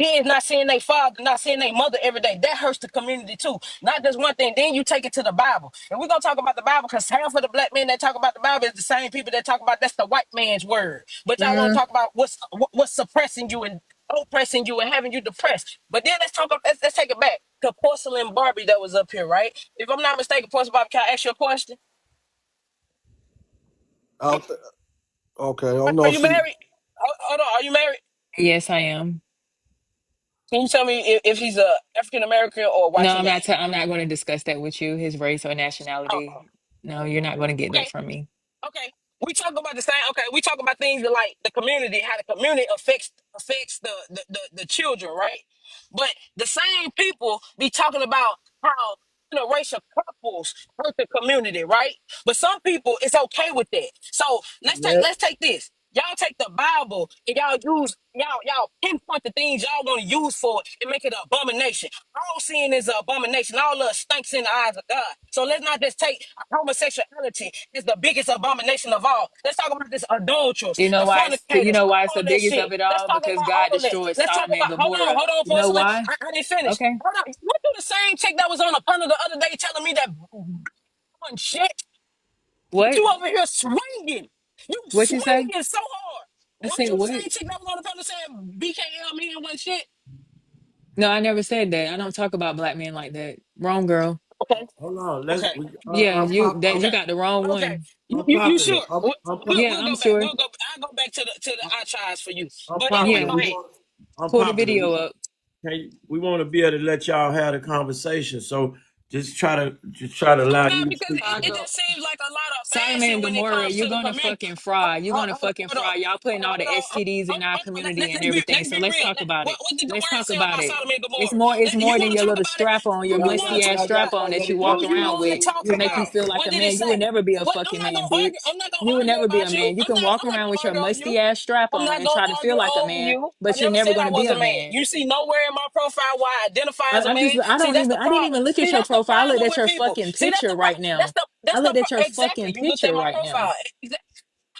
Kids not seeing their father, not seeing their mother every day. That hurts the community too. Not just one thing. Then you take it to the Bible. And we're going to talk about the Bible because half of the black men that talk about the Bible is the same people that talk about that's the white man's word. But y'all want to talk about what's suppressing you and oppressing you and having you depressed. But then let's take it back to Porcelain Barbie that was up here, right? If I'm not mistaken, Porcelain Barbie, can I ask you a question? Um, okay. I don't Are know. you married? Hold on. Are you married? Yes, I am. Can you tell me if he's a African American or No, white I'm not. Canadian? I'm not going to discuss that with you. His race or Oh, nationality. No, you're not going to get that okay. from me. Okay, we talk about the same. Okay, we talk about things that like the community, how the community affects the children, right? But the same people be talking about how interracial couples hurt the community, right? But some people it's okay with that. So let's take this. Y'all take the Bible and y'all pinpoint the things y'all want to use for it and make it an abomination. All sin is an abomination. All love stinks in the eyes of God. So let's not just take homosexuality as the biggest abomination of all. Let's talk about this adulterers, You the know why? You fornicators, know why it's all the that biggest shit. of it Let's all? talk Because about God all that. destroyed Let's talk Sodom and about, Gomorrah. hold on, You know porcelain. why? I didn't finish. Okay. Hold on. What do the same chick that was on the panel the other day telling me that one shit? What? You over here swinging. You What you say? swinging so hard. I Wasn't said you the what? same chick that was on the panel saying BKL me and one shit? No, I never said that. I don't talk about black men like that. Wrong girl. Okay. Hold on. Let's Okay. Yeah, you Okay. got the wrong Okay. one. You sure? Yeah, We'll I'm go back. sure. I'll go back to the archives for you. But anyway, unpopular. Yeah, go We ahead. want pull the unpopular. video up. We want to be able to let y'all have the conversation. So Just try to allow you to Because speak to it them. Chicago. just seems like a lot of Solomon fancy and when it Gomorrah, comes you're to the gonna community. fucking fry. You're gonna fucking Hold on, fry. Y'all putting all the STDs in our community and everything. let's So be let's real. talk about it. What did the Let's word talk say about about it. Solomon and It's Gomorrah? more. It's You more than want to your talk little about it? strap on, your Who you want musty to ass talk strap about? on that you Who walk you around want to with talk to make you about? feel like What a did it man. You would say? never be a What? fucking man, bitch. I'm not gonna You would argue never be a about you. man. You can walk I'm not around with gonna your argue over you. musty ass strap I'm on not and gonna try to feel argue like a over man, you. I but you're never never said gonna I be was a a man. man. You see nowhere in my profile why I identify as a I'm man. just. I See, don't that's even. the I didn't problem. even look See, at your that's the profile. I looked problem at with your people. fucking See, that's picture the right now. I looked at your exactly. fucking You looked at picture my right now. profile.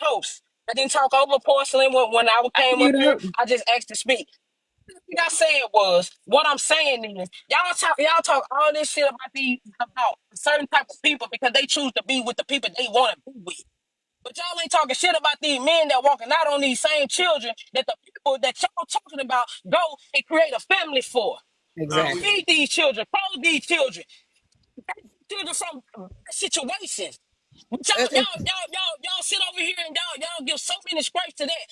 Host. I didn't talk over porcelain when I I came up mute here. up. I just asked to speak. What I said was, what I'm saying is, y'all talk all this shit about a certain type of people because they choose to be with the people they want to be with. But y'all ain't talking shit about these men that walking out on these same children that the people that y'all talking about go and create a family for. No, we, Feed these children, clothe these children, children from situations. But y'all sit over here and y'all give so many scrapes to that.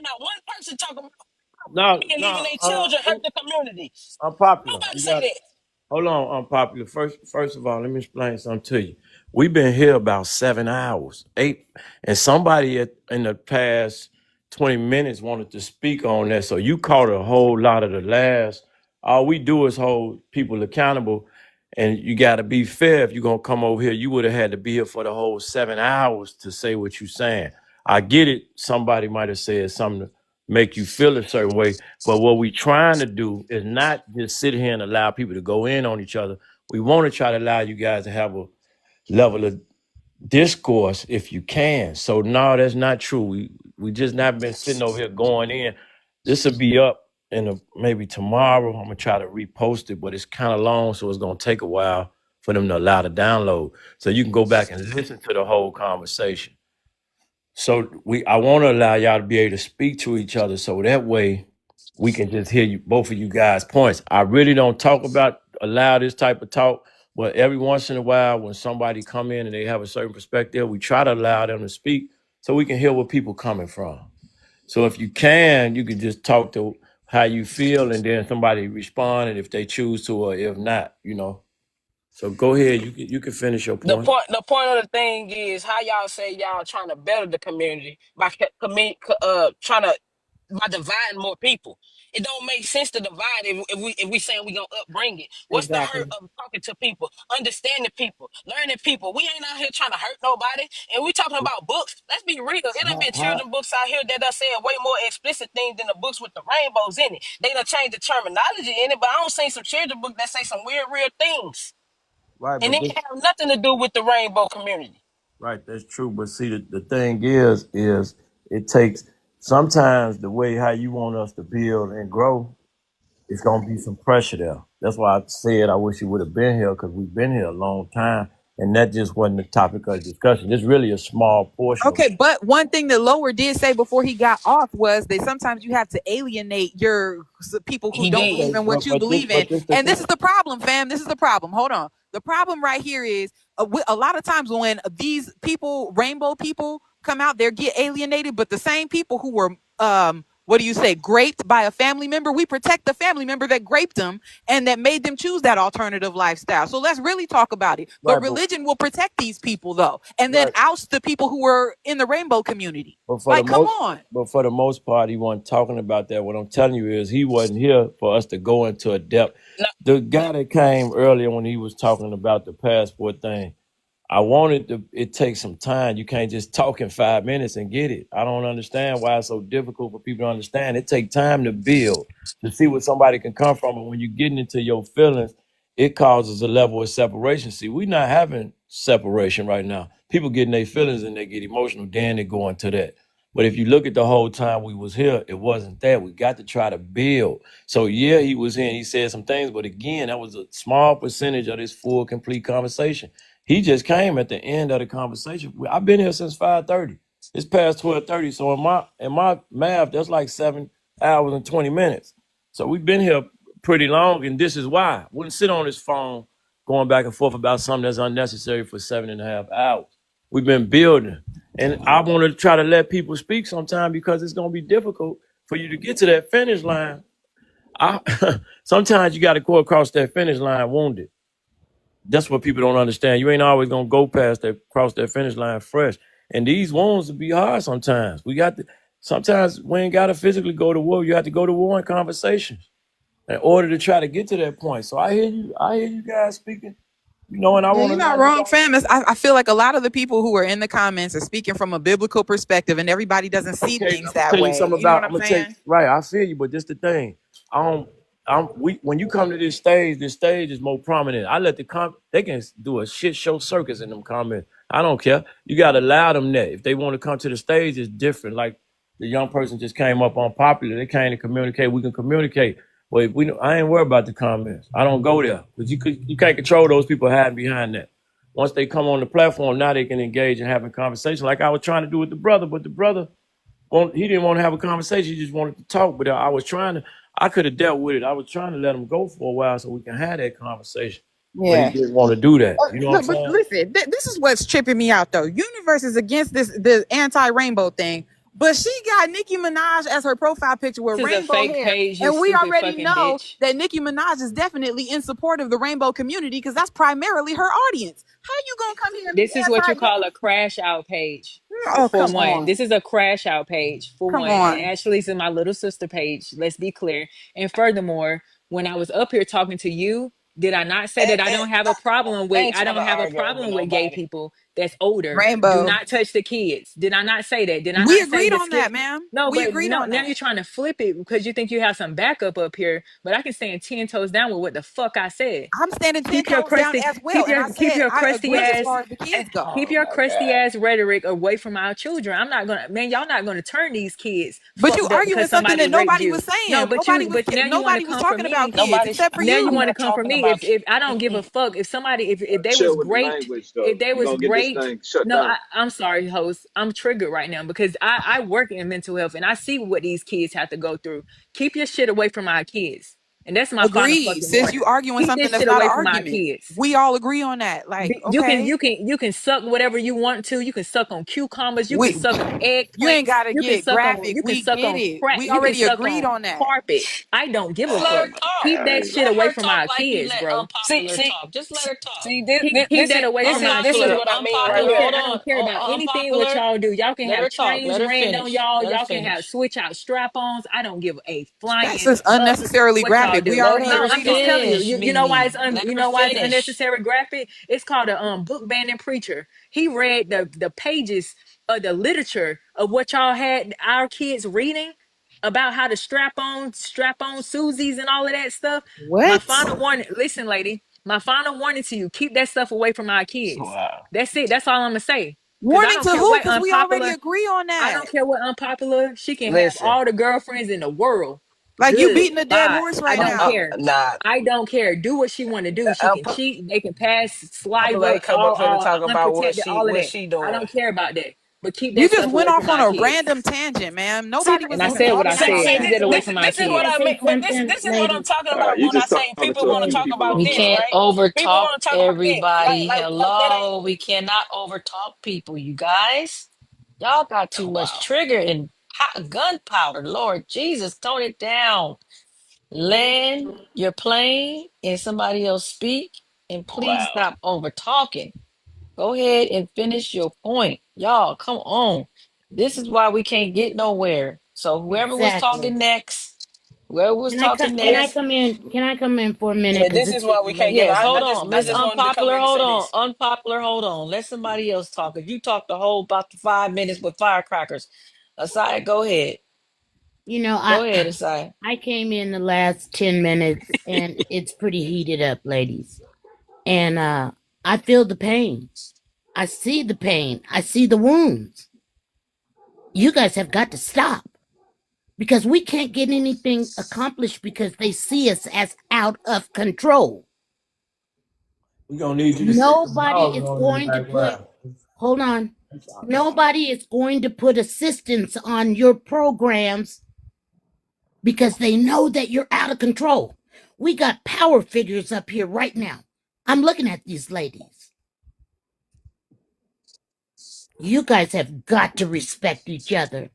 Not one person talking about no, and leaving no. their children hurt the community. Unpopular. Nobody You say got that. Hold on, unpopular. First of all, let me explain something to you. We've been here about 7 hours, 8, and somebody in the past 20 minutes wanted to speak on that. So you caught a whole lot of the last. All we do is hold people accountable, and you got to be fair. If you're gonna come over here, you would have had to be here for the whole 7 hours to say what you're saying. I get it. Somebody might have said something to make you feel a certain way, but what we trying to do is not just sit here and allow people to go in on each other. We want to try to allow you guys to have a level of discourse if you can. So no, that's not true. We just not been sitting over here going in. This will be up in maybe tomorrow. I'm gonna try to repost it, but it's kind of long, so it's gonna take a while for them to allow the download. So you can go back and listen to the whole conversation. So I want to allow y'all to be able to speak to each other, so that way we can just hear you both of you guys' points. I really don't allow this type of talk, but every once in a while, when somebody come in and they have a certain perspective, we try to allow them to speak so we can hear where people coming from. So if you can just talk to how you feel, and then somebody respond, and if they choose to, or if not. So go ahead, you can finish your The point. point of the thing is how y'all say y'all trying to better the community by trying to by dividing more people. It don't make sense to divide if we saying we gonna upbring it. What's the hurt Exactly. of talking to people, understanding people, learning people? We ain't out here trying to hurt nobody. And we talking about books. Let's be real. It done been children books out here that are saying way more explicit things than the books with the rainbows in it. They done changed the terminology in it, but I don't see some children book that say some weird, real things. Right, And but it this have nothing to do with the rainbow community. Right, that's true. But see, the thing is it takes sometimes the way how you want us to build and grow, it's gonna be some pressure there. That's why I said I wish you would have been here because we've been here a long time, and that just wasn't the topic of discussion. It's really a small portion of Okay, but one thing that Lower did say before he got off was that sometimes you have to alienate people who He don't did. believe okay, in what you believe in. but this the And this is thing. the problem, fam. This is the problem. Hold on. The problem right here is a lot of times when these people, rainbow people, come out, they get alienated. But the same people who were, what do you say, graped by a family member, we protect the family member that graped them and that made them choose that alternative lifestyle. So let's really talk about it. But Right, religion will protect these people though, and then right. oust the people who were in the rainbow community. But for the Like, come most on. but for the most part, he wasn't talking about that. What I'm telling you is he wasn't here for us to go into a depth. No, The guy that came earlier when he was talking about the passport thing, it takes some time. You can't just talk in 5 minutes and get it. I don't understand why it's so difficult for people to understand. It takes time to build, to see where somebody can come from. And when you're getting into your feelings, it causes a level of separation. See, we're not having separation right now. People getting their feelings and they get emotional, then they go into that. But if you look at the whole time we was here, it wasn't that. We got to try to build. So yeah, he was in, he said some things, but again, that was a small percentage of this full, complete conversation. He just came at the end of the conversation. I've been here since 5:30. It's past 12:30. So in my math, that's like 7 hours and 20 minutes. So we've been here pretty long, and this is why. Wouldn't sit on this phone going back and forth about something that's unnecessary for 7.5 hours. We've been building. And I want to try to let people speak sometime because it's gonna be difficult for you to get to that finish line. Sometimes you got to go across that finish line wounded. That's what people don't understand. You ain't always gonna go past that, cross that finish line fresh. And these wounds will be hard sometimes. Sometimes we ain't gotta physically go to war. You have to go to war in conversations in order to try to get to that point. So I hear you guys speaking, and I Yeah, want you're to not know. wrong, fam. I feel like a lot of the people who are in the comments are speaking from a biblical perspective, and everybody doesn't see Okay, things I'm gonna that tell you way. something You know what about. I'm I'm gonna tell you saying? right. I feel you, but this the thing. I don't. When you come to this stage is more prominent. I let they can do a shit show circus in them comments. I don't care. You gotta allow them that. If they want to come to the stage, it's different. Like the young person just came up unpopular. They came to communicate. We can communicate. But if I ain't worried about the comments. I don't go there because you can't control those people hiding behind that. Once they come on the platform, now they can engage in having conversation, like I was trying to do with the brother. But the brother, he didn't want to have a conversation. He just wanted to talk. But I could have dealt with it. I was trying to let him go for a while so we can have that conversation. But he Yeah. didn't want to do that. You know what I'm Look, but saying? listen, this is what's tripping me out though. Universe is against the anti-rainbow thing, but she got Nicki Minaj as her profile picture with This is a rainbow fake hair, page, you and we stupid already fucking know bitch. that Nicki Minaj is definitely in support of the rainbow community because that's primarily her audience. How you gonna come here and be This is what you anti? call a crash out page. Oh, For come one, on, this is a crash out page for come one. And on. Ashley's is my little sister page. Let's be clear. And furthermore, when I was up here talking to you, did I not say that I ain't trying to argue with gay nobody. people that's older? Do Rainbow. not touch the kids. Did I not say that? Did I We not say agreed the on skit? that, ma'am. No, We but agreed no, on now that. you're trying to flip it because you think you have some backup up here. But I can stand 10 toes down with what the fuck I said. I'm standing 10 Keep your toes down crusty, as well, and I keep said your I crusty agree as ass far as the kids go. keep Oh your my crusty God. ass rhetoric away from our children. I'm not gonna, man, y'all not gonna turn these kids But you fucked up arguing because something somebody that raped nobody you. was No, saying. but now you want to Nobody was come for talking about me. kids Nobody, except for Now you we're want you. to not come for talking me. about. If I don't give a fuck, if somebody, if they Chill was with the great, language, if though. they We're was gonna get this great. thing shut No, down. I'm sorry, host. I'm triggered right now because I work in mental health and I see what these kids have to go through. Keep your shit away from our kids. And that's my final Agreed. fucking Sis, warning. you arguing Keep something this that's shit not an away from our argument. kids. We all agree on that. Like, You can okay. suck whatever you want to. You can suck on cucumbers. You can We suck on you ain't eggplants. gotta get graphic. You can We suck get on it. crack. We You can already suck agreed on on that. carpet. I don't give a Just let fuck. her Oh my talk. Keep that God. shit Let away her from talk our like you kids, let bro. unpopular talk. Just let her talk. Keep This that is away this from is our this is kids. what I mean I right don't care. here. I don't care about anything what Unpopular. y'all do. Y'all can Let have her talk. trains Let her ran on finish. y'all. Let her Y'all can have finish. switch out strap-ons. I don't give a That's flying just fuck unnecessarily what y'all graphic. We do. Let already her No, I'm agreed on just that. telling you. finish, You know why Mimi. Let her it's finish. unnecessary graphic? It's called a book banning preacher. He read the pages of the literature of what y'all had our kids reading about how to strap on Susies and all of that stuff. My What? final warning, listen, lady, my final warning to you, keep that stuff away from our kids. Wow. That's it. That's all I'm gonna say. Cause I Warning don't to care who? what Because we already unpopular, agree on I that. don't care what unpopular, she can have Listen. all the girlpopulars in the world. Like you Good. beating a dead Bye. horse I right don't now. care. Nah. I don't care. Do what she want to do. She can Unpopular cheat. They can pass ain't saliva, come all up here to talk about unprotected, all of what that. she I doing. don't care about that. But keep You that just stuff went away off from on our a kids. random tangent, ma'am. See, Nobody was And I even said what talking I can I about said. say Keep that. that away This from our this is can what I kids. I say mean. But this something, this is what I'm ladies? talking about You when I just say talking people to a want to few talk people about over We this, there. can't right? People overtalk want to talk about this. everybody. Like that ain't Hello. We cannot overtalk people, you guys. Y'all got too much wow. trigger and gunpowder. Lord Jesus, tone it down. Land your plane and somebody else speak. And please Wow. stop over talking. Go ahead and finish your point. Y'all, come on. This is why we can't get nowhere. So whoever was Exactly. talking next, whoever was talking Can I next, come in? Can I come in for a minute? Yeah, Because this it's is why we getting can't late. get. yes, hold I on. I Miss just know. wanted to come Unpopular, in and hold say on. this. Unpopular, hold on. Let somebody else talk. If you talk the whole about the 5 minutes with firecrackers. Aside, go ahead. You know, Go ahead, Aside. I came in the last 10 minutes, and it's pretty heated up, ladies. And I feel the pain. I see the pain. I see the wounds. You guys have got to stop because we can't get anything accomplished because they see us as out of control. We're gonna need you to set them Nobody dogs is on in the going to put, background. hold on. Nobody is going to put assistance on your programs because they know that you're out of control. We got power figures up here right now. I'm looking at these ladies. You guys have got to respect each other.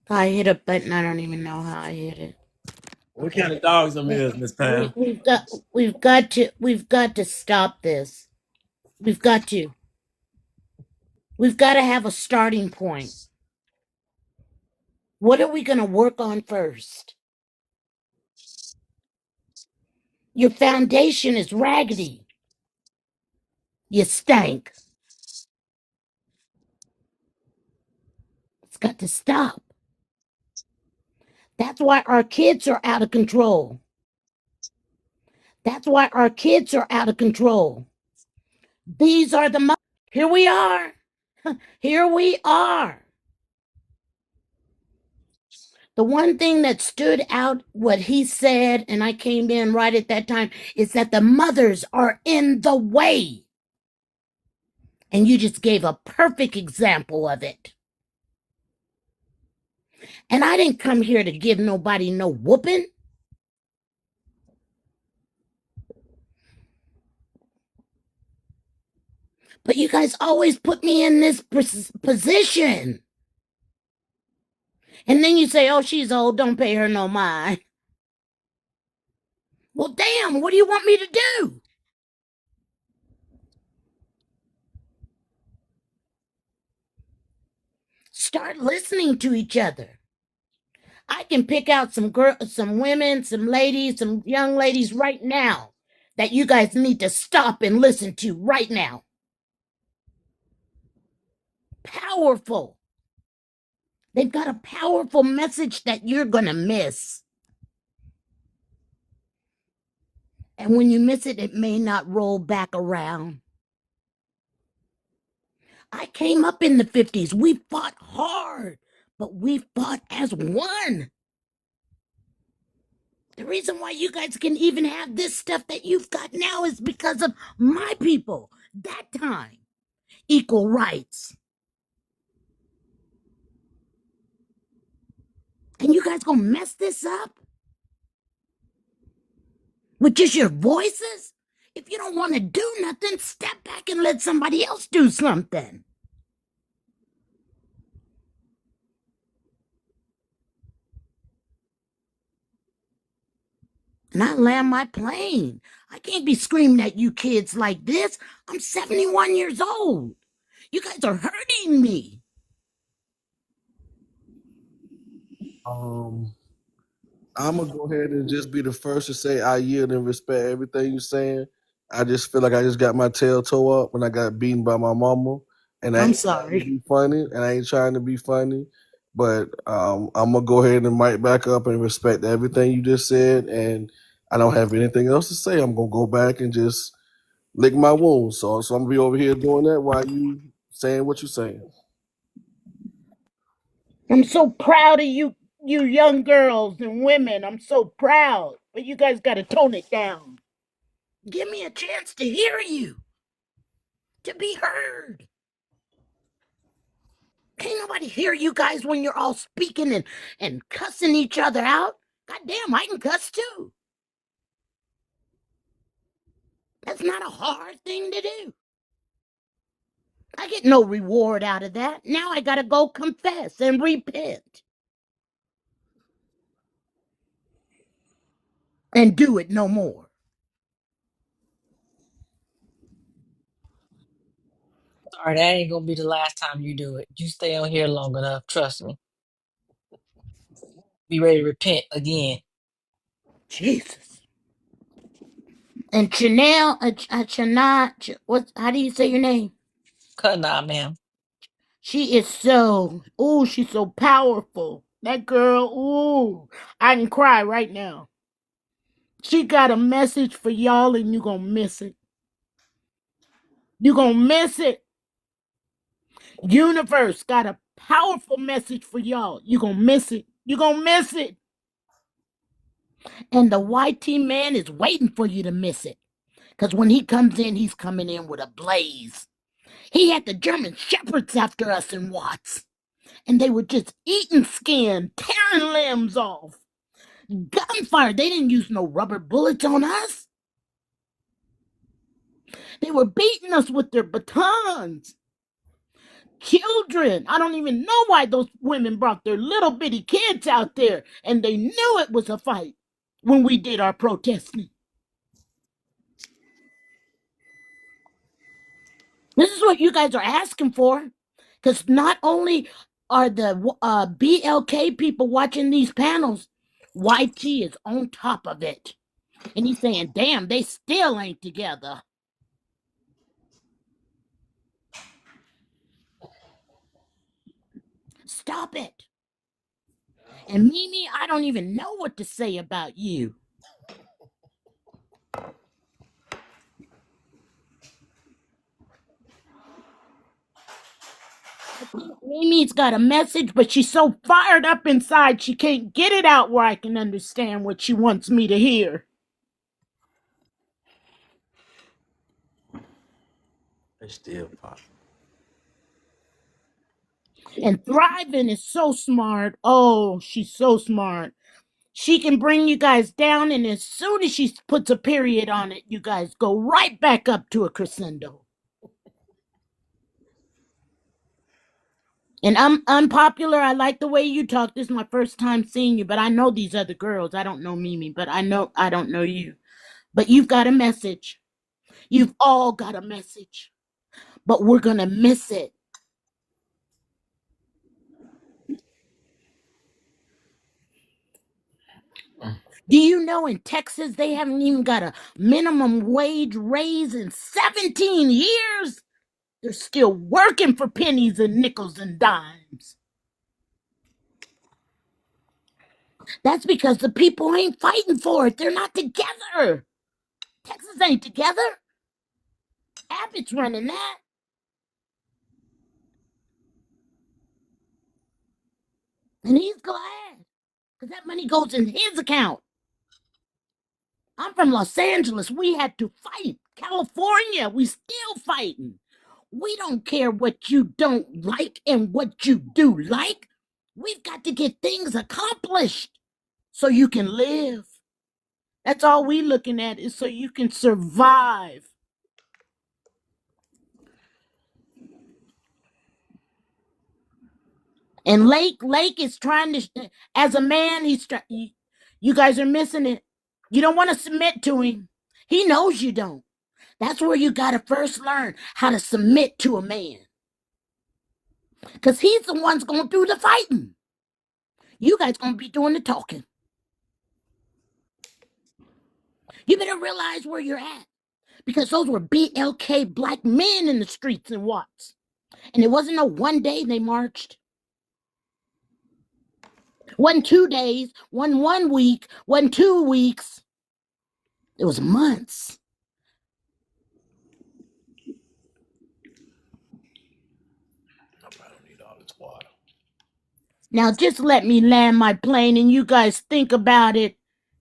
I hit a button. I don't even know how I hit it. What kind of dogs them We, is, Miss Pam? we've got to stop this. We've got to. We've got to have a starting point. What are we going to work on first? Your foundation is raggedy. You stank. It's got to stop. That's why our kids are out of control. That's why our kids are out of control. These are the here we are. Here we are. The one thing that stood out, what he said, and I came in right at that time, is that the mothers are in the way. And you just gave a perfect example of it. And I didn't come here to give nobody no whooping. But you guys always put me in this position. And then you say, oh, she's old, don't pay her no mind. Well, damn, what do you want me to do? Start listening to each other. I can pick out some women, some ladies, some young ladies right now that you guys need to stop and listen to right now. Powerful. They've got a powerful message that you're going to miss. And when you miss it, it may not roll back around. I came up in the 50s. We fought hard, but we fought as one. The reason why you guys can even have this stuff that you've got now is because of my people. That time. Equal rights. And you guys gonna mess this up? With just your voices? If you don't want to do nothing, step back and let somebody else do something. And I land my plane. I can't be screaming at you kids like this. I'm 71 years old. You guys are hurting me. I'm gonna go ahead and just be the first to say I yield and respect everything you're saying. I just feel like I just got my tail toe up when I got beaten by my mama, and I I'm ain't trying to sorry. be funny, and I ain't trying to be funny, but I'm gonna go ahead and mic back up and respect everything you just said, and I don't have anything else to say. I'm gonna go back and just lick my wounds. So I'm gonna be over here doing that while you saying what you're saying. I'm so proud of you, you young girls and women. I'm so proud. But you guys got to tone it down. Give me a chance to hear you, to be heard. Can't nobody hear you guys when you're all speaking and cussing each other out. God damn, I can cuss too. That's not a hard thing to do. I get no reward out of that. Now I gotta go confess and repent and do it no more. Sorry, that ain't gonna be the last time you do it. You stay on here long enough, trust me. Be ready to repent again. Jesus. And Chanel, what? How do you say your name? Cut out, ma'am. She is so, ooh, she's so powerful. That girl, ooh, I can cry right now. She got a message for y'all and you gonna miss it. You gonna miss it. Universe got a powerful message for y'all. You gonna miss it. You gonna miss it. And the YT man is waiting for you to miss it. Because when he comes in, he's coming in with a blaze. He had the German shepherds after us in Watts. And they were just eating skin, tearing limbs off. Gunfire. They didn't use no rubber bullets on us. They were beating us with their batons. Children. I don't even know why those women brought their little bitty kids out there and they knew it was a fight. when we did our protesting. This is what you guys are asking for. Because not only are the BLK people watching these panels, YT is on top of it. And he's saying, damn, they still ain't together. Stop it. And Mimi, I don't even know what to say about you. Mimi's got a message, but she's so fired up inside she can't get it out where I can understand what she wants me to hear. They still pop. And Thriving is so smart. Oh, she's so smart. She can bring you guys down, and as soon as she puts a period on it, you guys go right back up to a crescendo. And I'm unpopular. I like the way you talk. This is my first time seeing you, but I know these other girls. I don't know Mimi, but I don't know you. But you've got a message. You've all got a message. But we're going to miss it. Do you know in Texas they haven't even got a minimum wage raise in 17 years? They're still working for pennies and nickels and dimes. That's because the people ain't fighting for it. They're not together. Texas ain't together. Abbott's running that. And he's glad. Because that money goes in his account. I'm from Los Angeles. We had to fight. California, we still fighting. We don't care what you don't like and what you do like. We've got to get things accomplished so you can live. That's all we looking at is so you can survive. And Lake is trying to, as a man, you guys are missing it. You don't want to submit to him. He knows you don't. That's where you got to first learn how to submit to a man. Because he's the one's going to do the fighting. You guys going to be doing the talking. You better realize where you're at. Because those were BLK black men in the streets in Watts. And it wasn't no one day they marched. Wasn't 2 days, wasn't 1 week, wasn't 2 weeks. It was months. I probably don't need all this water. Now just let me land my plane and you guys think about it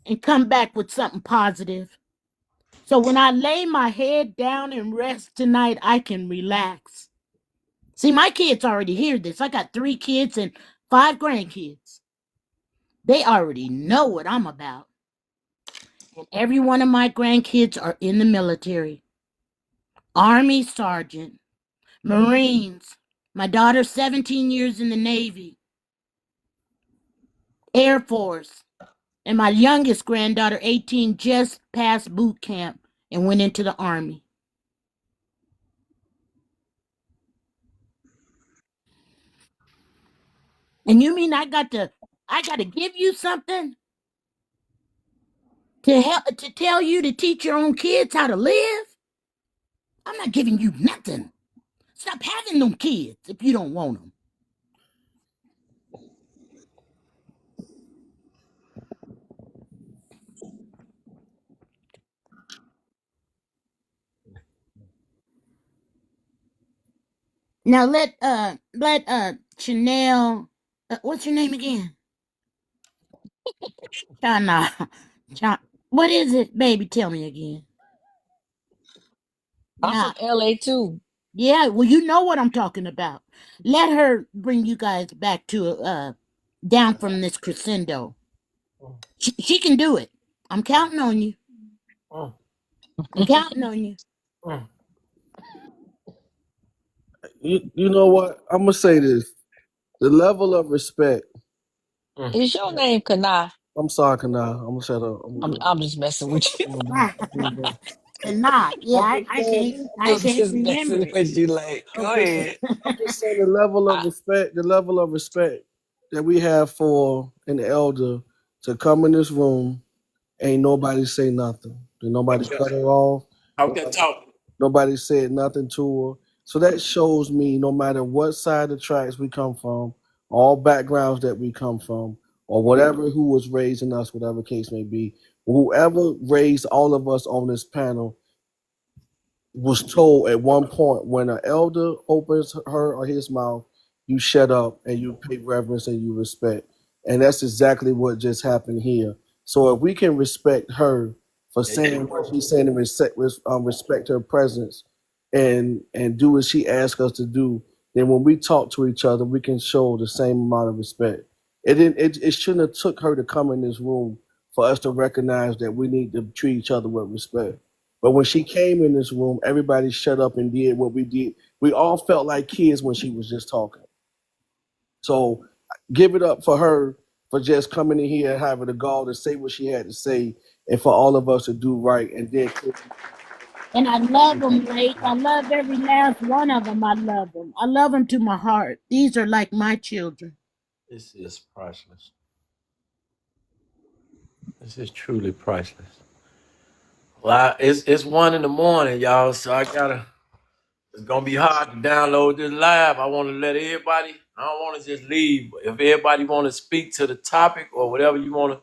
and come back with something positive. So when I lay my head down and rest tonight, I can relax. See, my kids already hear this. I got 3 kids and 5 grandkids. They already know what I'm about. And every one of my grandkids are in the military. Army sergeant, Marines. My daughter's 17 years in the Navy. Air Force. And my youngest granddaughter, 18, just passed boot camp and went into the Army. And you mean I got to give you something to help to tell you to teach your own kids how to live? I'm not giving you nothing. Stop having them kids if you don't want them. Now let Chanel, what's your name again? Chana. What is it, baby? Tell me again. I'm Yeah. from LA too. Yeah, well, you know what I'm talking about. Let her bring you guys back to down from this crescendo. She can do it. I'm counting on you. I'm counting on you. You know what? I'm gonna say this: the level of respect. Is your name Kana? I'm sorry, Kana. I'm gonna shut up. I'm good. I'm just messing with you. Cannot. Yeah, I'm just saying. I I'm can't just remember messing it. with you. Like, I'm go just. ahead. I'm just saying the level of I, respect. The level of respect that we have for an elder to come in this room. Ain't nobody say nothing. Did nobody cut her off? Talk that Nobody, talk. nobody said nothing to her. So that shows me no matter what side of the tracks we come from, all backgrounds that we come from, or whatever who was raising us, whatever case may be, whoever raised all of us on this panel was told at one point when an elder opens her or his mouth, you shut up and you pay reverence and you respect. And that's exactly what just happened here. So if we can respect her for Yeah, yeah. saying what she's saying and respect her presence and do what she asks us to do, then when we talk to each other, we can show the same amount of respect. It shouldn't have took her to come in this room for us to recognize that we need to treat each other with respect. But when she came in this room, everybody shut up and did what we did. We all felt like kids when she was just talking. So give it up for her for just coming in here and having the gall to say what she had to say, and for all of us to do right. And then And I love them, Lake. I love every last one of them. I love them. I love them to my heart. These are like my children. This is priceless. This is truly priceless. Well, it's 1 a.m, y'all. So I gotta. It's gonna be hard to download this live. I want to let everybody. I don't want to just leave. If everybody want to speak to the topic or whatever you want to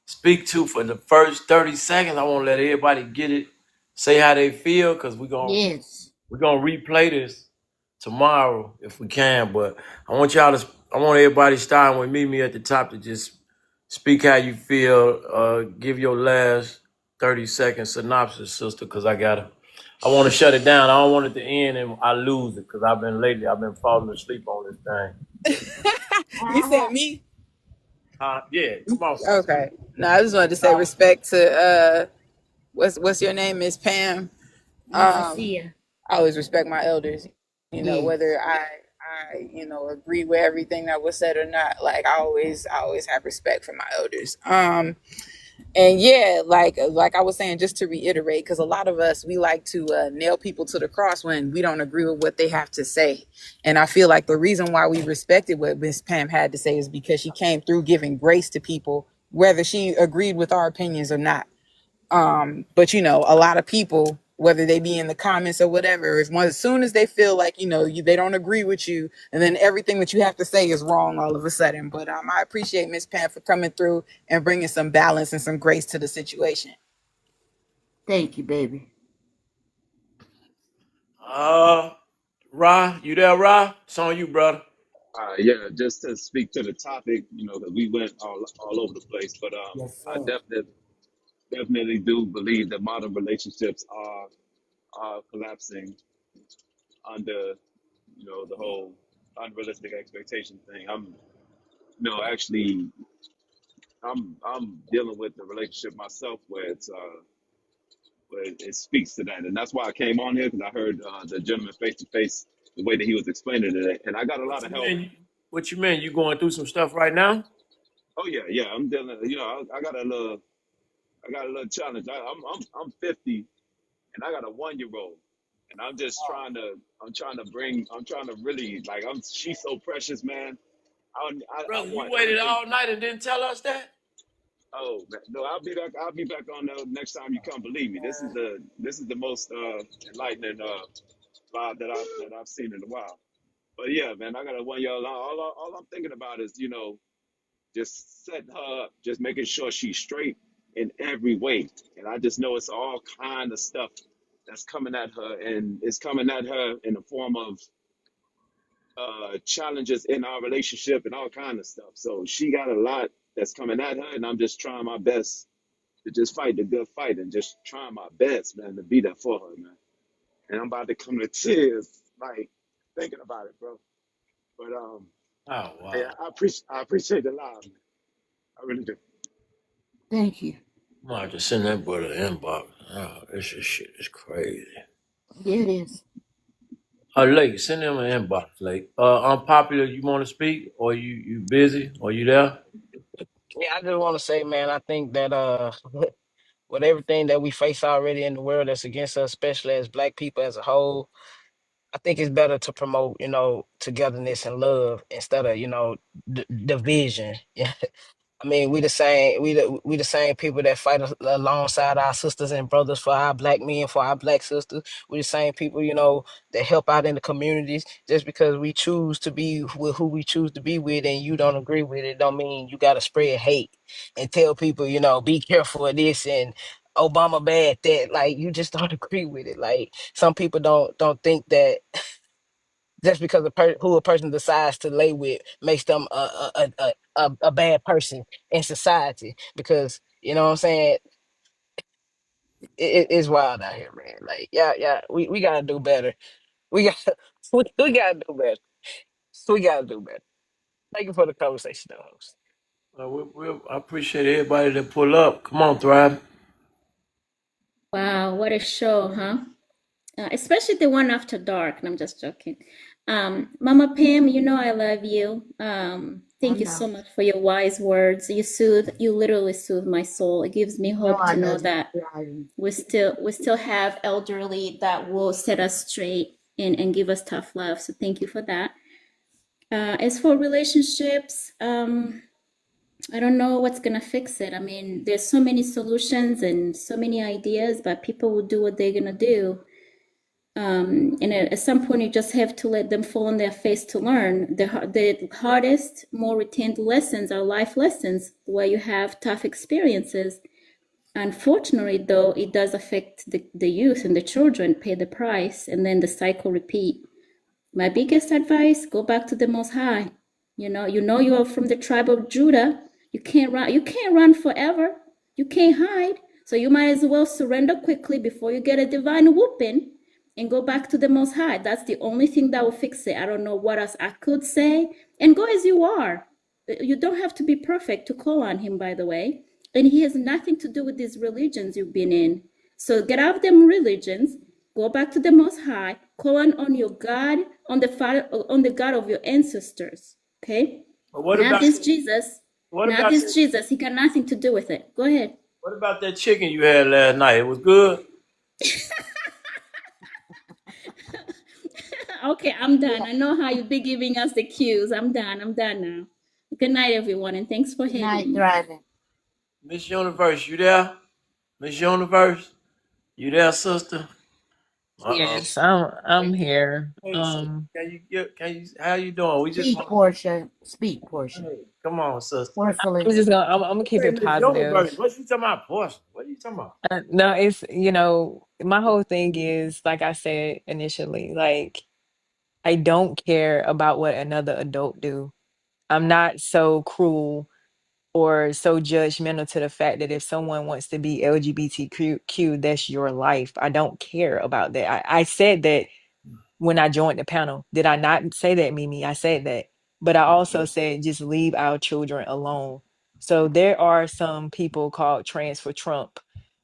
speak to for the first 30 seconds, I want to let everybody get it, say how they feel, because Yes. we're gonna replay this tomorrow if we can. But I want everybody starting with Mimi at the top to just speak how you feel. Give your last 30-second synopsis, sister, because I want to shut it down. I don't want it to end and I lose it because I've been falling asleep on this thing. You said me? Yeah, come on, sister. Okay. No, I just wanted to say respect to what's your name, Miss Pam. Miss Um, Asia. I always respect my elders. You know, Yes. whether I agree with everything that was said or not. Like I always have respect for my elders. And yeah, like I was saying, just to reiterate, because a lot of us, we like to nail people to the cross when we don't agree with what they have to say. And I feel like the reason why we respected what Miss Pam had to say is because she came through giving grace to people, whether she agreed with our opinions or not. But a lot of people, whether they be in the comments or whatever, as soon as they feel like they don't agree with you, and then everything that you have to say is wrong all of a sudden. But I appreciate Miss Pam for coming through and bringing some balance and some grace to the situation. Thank you, baby. Ra, you there, Ra? It's on you, brother. Yeah, just to speak to the topic, that we went all over the place, but Yes, I sir. definitely do believe that modern relationships are collapsing under the whole unrealistic expectation thing. Actually, I'm dealing with the relationship myself where it speaks to that, and that's why I came on here because I heard the gentleman face to face the way that he was explaining it, and I got a What lot you of help. mean? What you mean? You going through some stuff right now? Oh yeah, I'm dealing. I got a little challenge. I'm 50 and I got a 1 year old, and I'm trying to really like she's so precious, man. I Brother, you want waited everything. all night and didn't tell us that? Oh man, no, I'll be back on the next time you come. Believe me, this is the most enlightening vibe that I've seen in a while. But yeah, man, I got a 1 year old. All I'm thinking about is just setting her up, just making sure she's straight in every way. And I just know it's all kind of stuff that's coming at her, and it's coming at her in the form of challenges in our relationship and all kind of stuff. So she got a lot that's coming at her, and I'm just trying my best to just fight the good fight and just trying my best, man, to be there for her, man. And I'm about to come to tears, like thinking about it, bro. But Oh yeah, wow. I appreciate the love, man. I really do. Thank you. I'm gonna have to send that brother an inbox. Oh, this is shit is crazy. Yeah, it is. Lake, send him an inbox, Lake. Unpopular, you want to speak, or you busy, or you there? Yeah, I just want to say, man, I think that with everything that we face already in the world that's against us, especially as Black people as a whole, I think it's better to promote, togetherness and love instead of, division. Yeah. I mean, we the same people that fight alongside our sisters and brothers for our Black men, for our Black sisters. We the same people, that help out in the communities. Just because we choose to be with who we choose to be with, and you don't agree with it, don't mean you gotta spread hate and tell people, be careful of this and Obama bad that. Like, you just don't agree with it. Like, some people don't think that just because who a person decides to lay with makes them a bad person in society. Because, you know what I'm saying, it's wild out here, man. Like, yeah, we gotta do better. We got we gotta do better. We gotta do better. Thank you for the conversation, though, host. I appreciate everybody that pull up. Come on, Thrive. Wow, what a show, huh? Especially the one after dark. And I'm just joking. Mama Pam, you know I love you. I Thank you know. so much for your wise words. You literally soothe my soul. It gives me No, hope I to know love you, that darling. we still have elderly that will set us straight and give us tough love. So thank you for that. As for relationships, I don't know what's gonna fix it. I mean, there's so many solutions and so many ideas, but people will do what they're gonna do. And at some point, you just have to let them fall on their face to learn. The hardest, more retained lessons are life lessons, where you have tough experiences. Unfortunately, though, it does affect the youth and the children pay the price, and then the cycle repeat. My biggest advice, go back to the Most High. You are from the tribe of Judah. You can't run forever. You can't hide. So you might as well surrender quickly before you get a divine whooping and go back to the Most High. That's the only thing that will fix it. I don't know what else I could say. And go as you are. You don't have to be perfect to call on Him, by the way. And He has nothing to do with these religions you've been in. So get out of them religions, go back to the Most High, call on your God, on the Father, on the God of your ancestors. Okay? But what Not about this Jesus. what Not about this Jesus. He got nothing to do with it. Go ahead. what about that chicken you had last night? It was good. Okay, I'm done. I know how you be giving us the cues. I'm done. I'm done now. Good night, everyone, and thanks for Good having night, me. thriving. Miss Universe, you there? Miss Universe, you there, sister? Uh-oh. Yes, I'm Hey, here. hey, sister, how you doing? We just Speak, want Portia. Speak, Portia. hey, come on, sister. I'm Forcefully. just gonna I'm gonna keep Hey, it Miss Universe, positive. what you talking about, Portia? What are you talking about? No, it's my whole thing is like I said initially, like I don't care about what another adult do. I'm not so cruel or so judgmental to the fact that if someone wants to be LGBTQ, that's your life. I don't care about that. I said that when I joined the panel. Did I not say that, Mimi? I said that. But I also said just leave our children alone. So there are some people called Trans for Trump,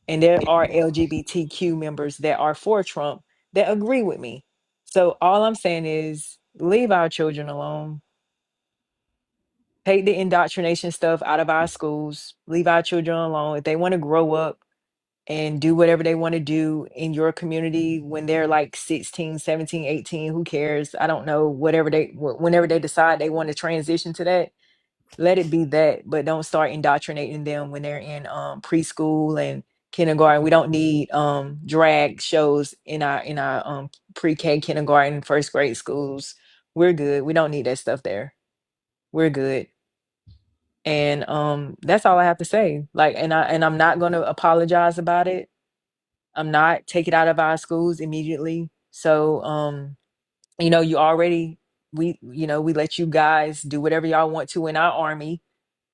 and there are LGBTQ members that are for Trump that agree with me. So all I'm saying is leave our children alone. Take the indoctrination stuff out of our schools. Leave our children alone. If they want to grow up and do whatever they want to do in your community when they're like 16, 17, 18, who cares? I don't know, whenever they decide they want to transition to that, let it be that, but don't start indoctrinating them when they're in preschool and kindergarten. We don't need drag shows in our pre-K, kindergarten, first grade schools. We're good. We don't need that stuff there. We're good. And that's all I have to say. Like, and I'm not going to apologize about it. I'm not. Take it out of our schools immediately. So, you already, we let you guys do whatever y'all want to in our army.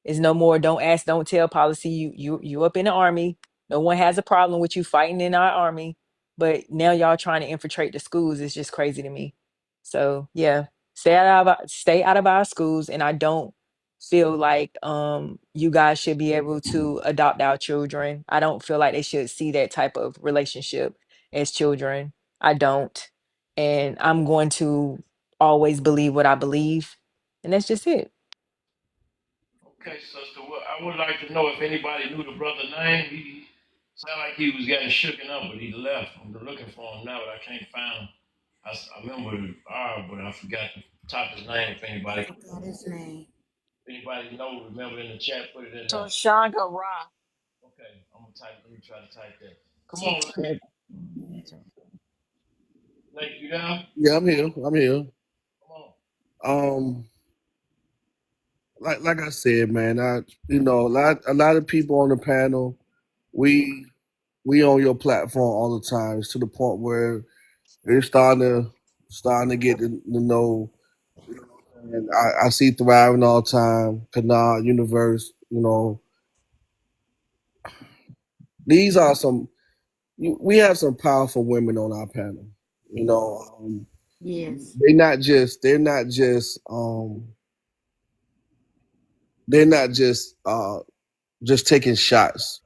It's no more don't ask, don't tell policy. You up in the army. No one has a problem with you fighting in our army. But now y'all trying to infiltrate the schools is just crazy to me. So yeah, stay out of our schools. And I don't feel like you guys should be able to adopt our children. I don't feel like they should see that type of relationship as children. I don't. And I'm going to always believe what I believe. And that's just it. Okay, sister. Well, I would like to know if anybody knew the brother name. He sounded like he was getting shooken up, but he left. I'm looking for him now, but I can't find him. I remember the R, but I forgot to type his name. If anybody, Forgot his name. know, remember in the chat, put it in there. Toshanga Ra. Okay, I'm gonna type. Let me try to type that. Come on, Okay. Lake, you down? Yeah, I'm here. I'm here. Come on. Um, like I said, man, a lot of people on the panel, we we on your platform all the time. It's to the point where they're starting to get to know. And I see thriving all the time. Canard Universe, these are some. We have some powerful women on our panel. You know, Yes. they're not just taking shots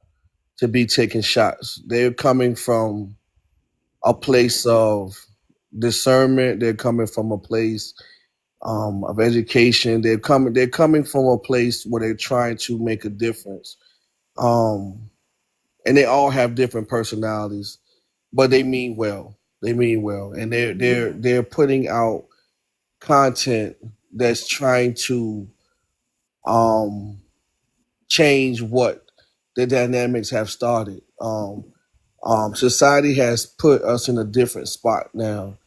to be taking shots. They're coming from a place of discernment. They're coming from a place of education. They're coming from a place where they're trying to make a difference. Um, and they all have different personalities, but they mean well. They mean well, and they're putting out content that's trying to um, change what the dynamics have started. Society has put us in a different spot now.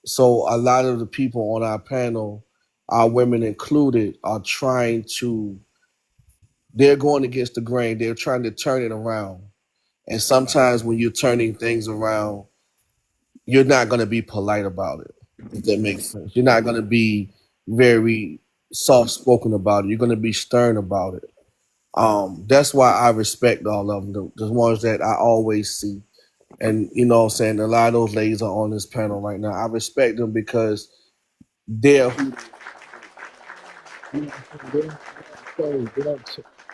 So a lot of the people on our panel, our women included, are trying to. They're going against the grain. They're trying to turn it around. And sometimes when you're turning things around, you're not going to be polite about it. If that makes sense, you're not going to be very soft spoken about it. You're going to be stern about it. That's why I respect all of them, the ones that I always see. And what I'm saying, a lot of those ladies are on this panel right now. I respect them because they're who they are.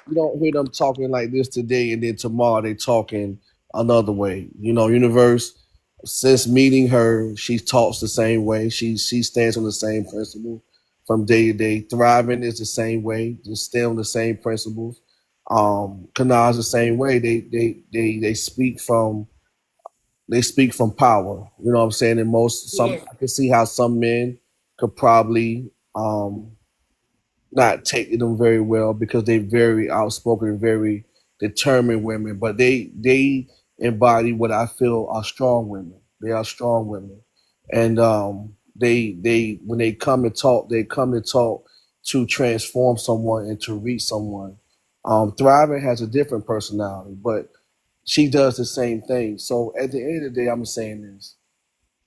You don't hear them talking like this today, and then tomorrow they talking another way. Universe. Since meeting her, she talks the same way. She stands on the same principle from day to day. Thriving is the same way, just stay on the same principles. Kanaz the same way. They speak from power. You know what I'm saying? And Yes. I can see how some men could probably not taking them very well because they're very outspoken and very determined women, but they embody what I feel are strong women. They are strong women, and they when they come to talk to transform someone and to reach someone. Thriving has a different personality, but she does the same thing. So at the end of the day, I'm saying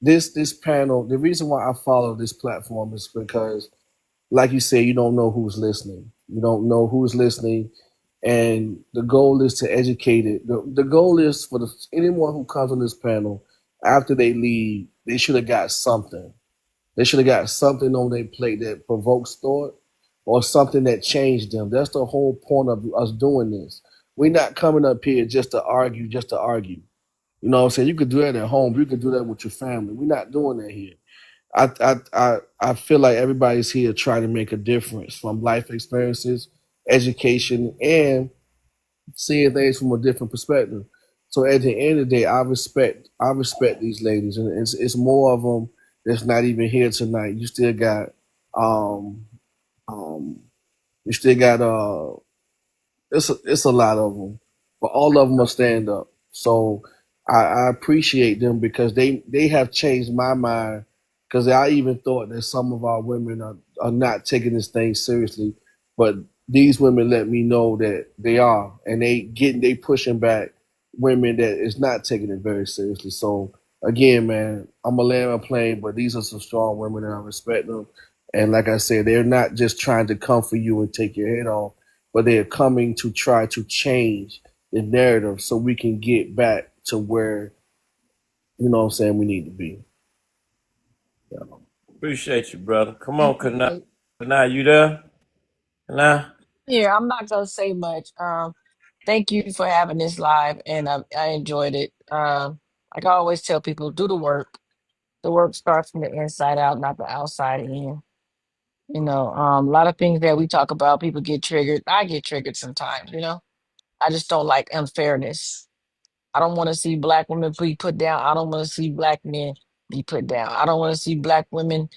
this panel. The reason why I follow this platform is because, like you said, you don't know who's listening. You don't know who's listening, and the goal is to educate it. The goal is for anyone who comes on this panel after they leave, they should have got something. They should have got something on their plate that provokes thought or something that changed them. That's the whole point of us doing this. We're not coming up here just to argue, just to argue. You know what I'm saying? You could do that at home. You could do that with your family. We're not doing that here. I feel like everybody's here trying to make a difference from life experiences, education, and seeing things from a different perspective. So at the end of the day, I respect these ladies, and it's more of them that's not even here tonight. Um um you still got it's a lot of them, but all of them are stand up. So I appreciate them because they have changed my mind. Because I even thought that some of our women are not taking this thing seriously, but these women let me know that they are, and they pushing back women that is not taking it very seriously. So again, man, I'm a land my plane, but these are some strong women, and I respect them. And like I said, they're not just trying to come for you and take your head off, but they are coming to try to change the narrative so we can get back to where what I'm saying we need to be. Appreciate you, brother. Come on, Thank you, Kana. Blake. Kana, you there? Kana? Yeah, I'm not gonna say much. Thank you for having this live, and I enjoyed it. Like I always tell people, do the work. The work starts from the inside out, not the outside in. A lot of things that we talk about, people get triggered. I get triggered sometimes, I just don't like unfairness. I don't want to see black women be put down. I don't want to see black men be put down. I don't want to see black women,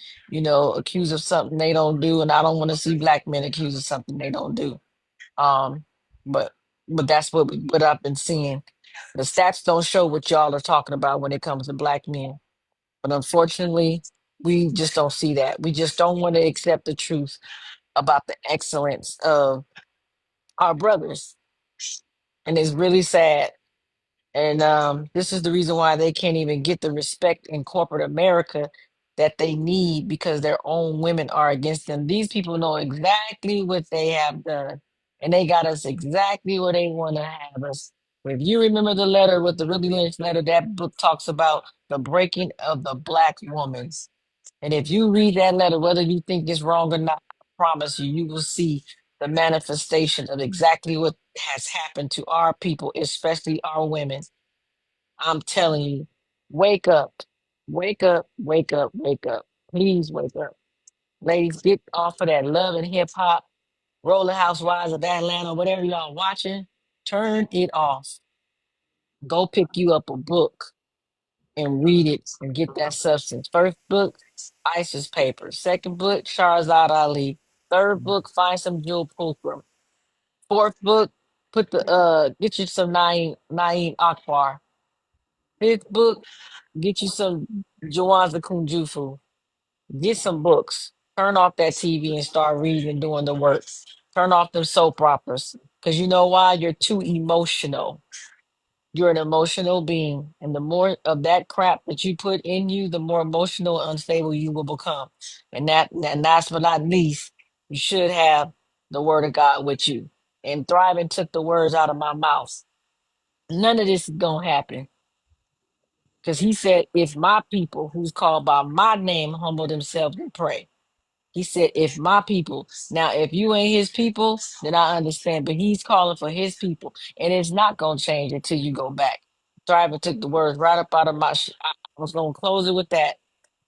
accused of something they don't do, and I don't want to see black men accused of something they don't do. Um, but but that's what I've been seeing. The stats don't show what y'all are talking about when it comes to black men. But unfortunately, we just don't see that. We just don't want to accept the truth about the excellence of our brothers. And it's really sad. And this is the reason why they can't even get the respect in corporate America that they need, because their own women are against them. These people know exactly what they have done, and they got us exactly where they want to have us. If you remember the letter with the Ruby Lynch letter, that book talks about the breaking of the black woman. And if you read that letter, whether you think it's wrong or not, I promise you, you will see the manifestation of exactly what has happened to our people, especially our women. I'm telling you, wake up, wake up, wake up, wake up. Please wake up. Ladies, get off of that love and hip hop, Rolling Housewives of Atlanta, whatever y'all watching. Turn it off. Go pick you up a book and read it and get that substance. First book, Isis Papers. Second book, Shahrazad Ali. Third book, Find Some Jewel Fulcrum. Fourth book, get you some Naeem Akbar. Fifth book, get you some Jawanza Kunjufu. Get some books. Turn off that TV and start reading and doing the work. Turn off them soap operas. Because you know why? You're too emotional. You're an emotional being. And the more of that crap that you put in you, the more emotional and unstable you will become. And last but not least, you should have the word of God with you. And Thriving took the words out of my mouth. None of this is going to happen. Because he said, if my people who's called by my name humble themselves and pray. He said, if my people, now if you ain't his people, then I understand. But he's calling for his people. And it's not going to change until you go back. Thriving took the words right up out of I was going to close it with that.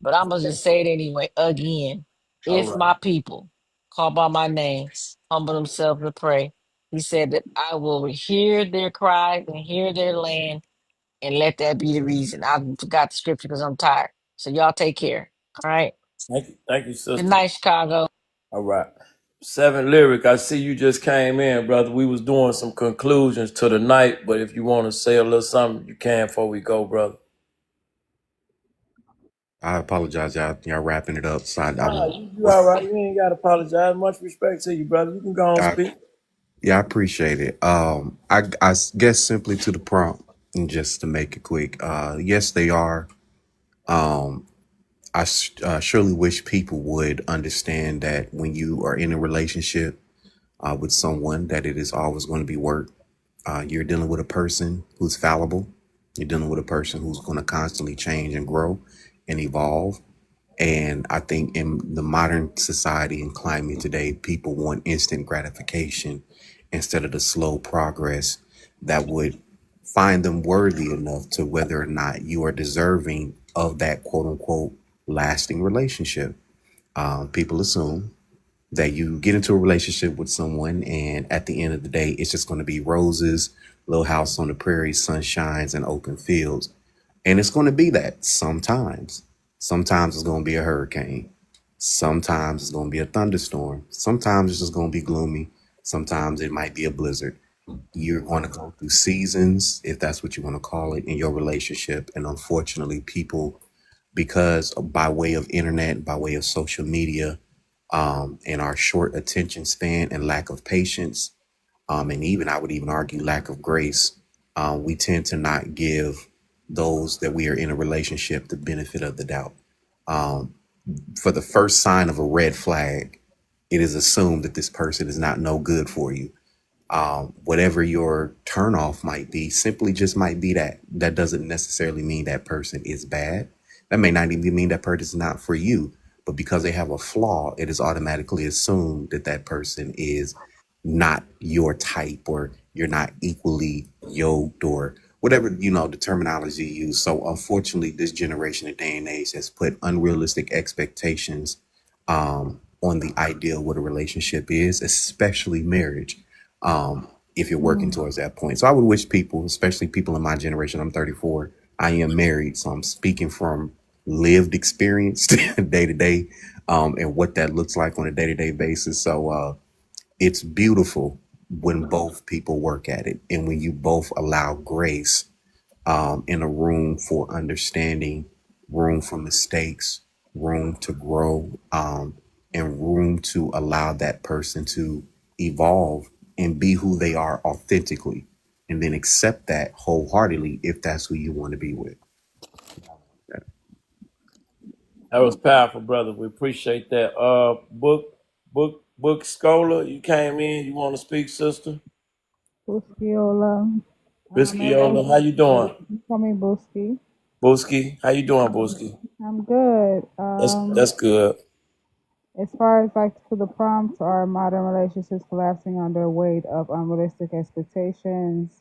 But I'm going to just say it anyway, again. All If right. my people called by my name humble themselves and pray, he said that I will hear their cries and hear their land, and let that be the reason. I forgot the scripture because I'm tired. So y'all take care. All right. Thank you, Good sister. night, Chicago. All right. Seven Lyric, I see you just came in, brother. We was doing some conclusions to the night, but if you want to say a little something, you can before we go, brother. I apologize, y'all wrapping it up. So Nah, you all right. You ain't got to apologize. Much respect to you, brother. You can go on I, speak. yeah, I appreciate it. I guess simply to the prompt, and just to make it quick. Yes, they are. Um, I surely wish people would understand that when you are in a relationship with someone, that it is always going to be work. You're dealing with a person who's fallible. You're dealing with a person who's going to constantly change and grow and evolve. And I think in the modern society and climate today, people want instant gratification instead of the slow progress that would find them worthy enough to whether or not you are deserving of that quote unquote lasting relationship. People assume that you get into a relationship with someone, and at the end of the day, it's just going to be roses, little house on the prairie, sunshines, and open fields. And it's going to be that sometimes. Sometimes it's going to be a hurricane. Sometimes it's going to be a thunderstorm. Sometimes it's just going to be gloomy. Sometimes it might be a blizzard. You're going to go through seasons, if that's what you want to call it, in your relationship. And unfortunately, people, because by way of internet, by way of social media, and our short attention span and lack of patience, and even I would even argue lack of grace, we tend to not give those that we are in a relationship the benefit of the doubt. Um, for the first sign of a red flag, it is assumed that this person is not no good for you. Whatever your turnoff might be, simply just might be that. That doesn't necessarily mean that person is bad. That may not even mean that person is not for you. But because they have a flaw, it is automatically assumed that that person is not your type, or you're not equally yoked, or whatever, the terminology you use. So unfortunately, this generation and day and age has put unrealistic expectations on the idea of what a relationship is, especially marriage. If you're working towards that point. So I would wish people, especially people in my generation, I'm 34, I am married. So I'm speaking from lived experience day to day, and what that looks like on a day to day basis. So, it's beautiful when both people work at it and when you both allow grace, in a room for understanding, room for mistakes, room to grow, and room to allow that person to evolve and be who they are authentically, and then accept that wholeheartedly if that's who you want to be with. That was powerful, brother. We appreciate that. Book Scholar, you came in. You want to speak, sister? Buskiola. Bisciola, how Everybody, you doing? you call me Busky. Booski, how you doing, Booski? I'm good. That's good. As far as like for the prompts, are modern relationships collapsing under weight of unrealistic expectations?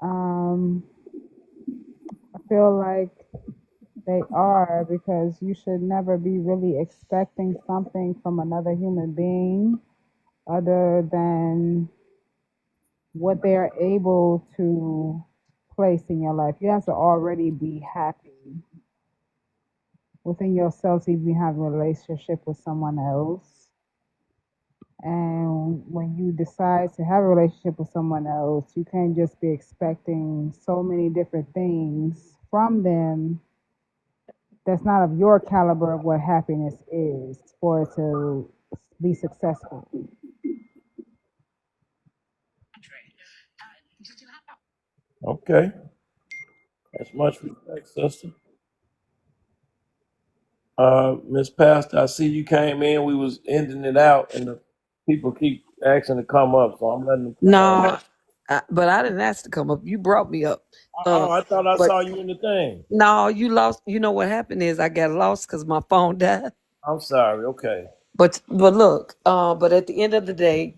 Um, I feel like they are, because you should never be really expecting something from another human being other than what they are able to place in your life. You have to already be happy within yourself to even have a relationship with someone else. And when you decide to have a relationship with someone else, you can't just be expecting so many different things from them that's not of your caliber of what happiness is for it to be successful. Okay, that's much respect, sister. Miss Pastor, I see you came in. We was ending it out, and the people keep asking to come up, so I'm letting them come up. No, but I didn't ask to come up. You brought me up. Oh, I thought I But saw you in the thing. no, you lost. You know what happened is I got lost because my phone died. I'm sorry. Okay. But look, but at the end of the day,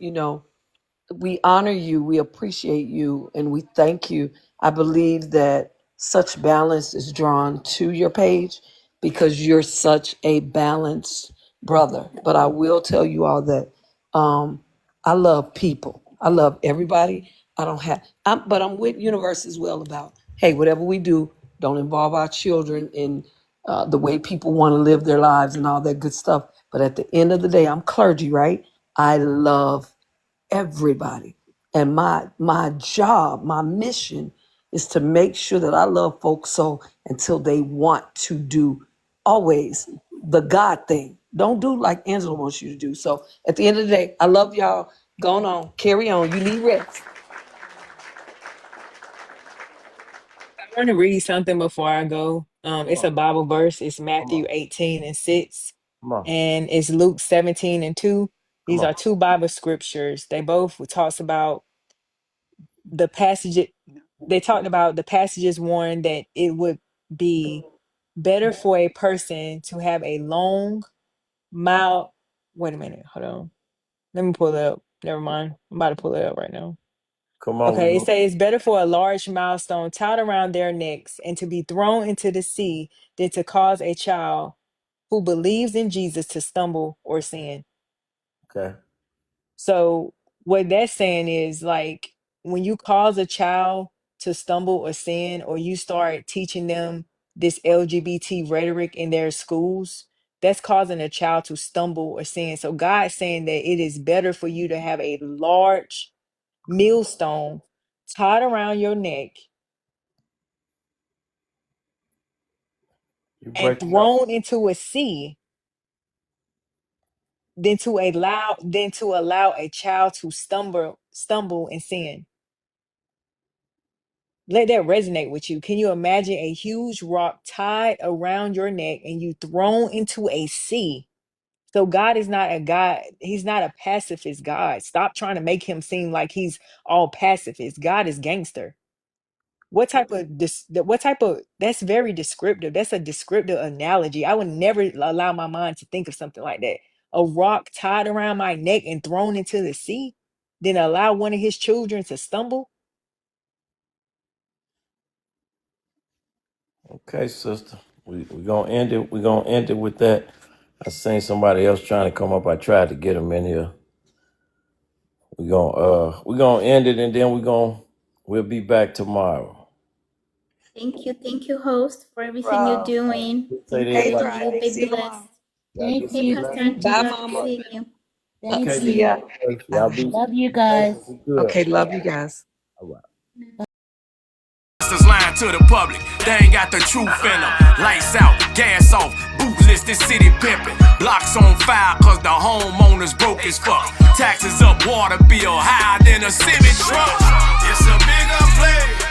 we honor you, we appreciate you, and we thank you. I believe that such balance is drawn to your page because you're such a balanced brother. But I will tell you all that I love people. I love everybody. I don't have, but I'm with Universe as well about, hey, whatever we do, don't involve our children in the way people want to live their lives and all that good stuff. But at the end of the day, I'm clergy, right? I love everybody. And my job, my mission is to make sure that I love folks so until they want to do always the God thing. Don't do like Angela wants you to do. So at the end of the day, I love y'all. Go on, carry on. You need rest. I want to read something before I go. Come It's on. a Bible verse. It's Come on. Matthew 18:6, Come on. and it's Luke 17:2. Come These on. are two Bible scriptures. They both talks about the passage. They talked about the passages warned that it would be better for a person to have a long, mild. Wait a minute. Hold on. Let me pull it up. Never mind. I'm about to pull it up right now. Come on. Okay, it says it's better for a large milestone tied around their necks and to be thrown into the sea than to cause a child who believes in Jesus to stumble or sin. Okay. So what that's saying is like when you cause a child to stumble or sin, or you start teaching them this LGBT rhetoric in their schools, that's causing a child to stumble or sin. So God's saying that it is better for you to have a large millstone tied around your neck You and breaking up. thrown into a sea than to allow a child to stumble and sin. Let that resonate with you. Can you imagine a huge rock tied around your neck and you thrown into a sea? So God is not a God, he's not a pacifist God. Stop trying to make him seem like he's all pacifist. God is gangster. That's very descriptive. That's a descriptive analogy. I would never allow my mind to think of something like that. A rock tied around my neck and thrown into the sea, then allow one of his children to stumble. Okay, sister. We're gonna end it. We're gonna end it with that. I seen somebody else trying to come up. I tried to get him in here. We're gonna end it, and then we'll be back tomorrow. Thank you, host, for everything you're Rob. doing. Say Thank that Hey, you, like you Friday. be See you blessed. tomorrow. Thank Hey, you. Pastor Thank Auntie, Bye, love you. to Mama. see you. Thank See Bye. you. ya. y'all be Love you guys. good. Okay, love you guys. All right. Lying to the public, they ain't got the truth in them. Lights out, gas off, boot listed, city pimping. Blocks on fire cause the homeowners broke as fuck. Taxes up, water bill higher than a semi truck. It's a bigger play.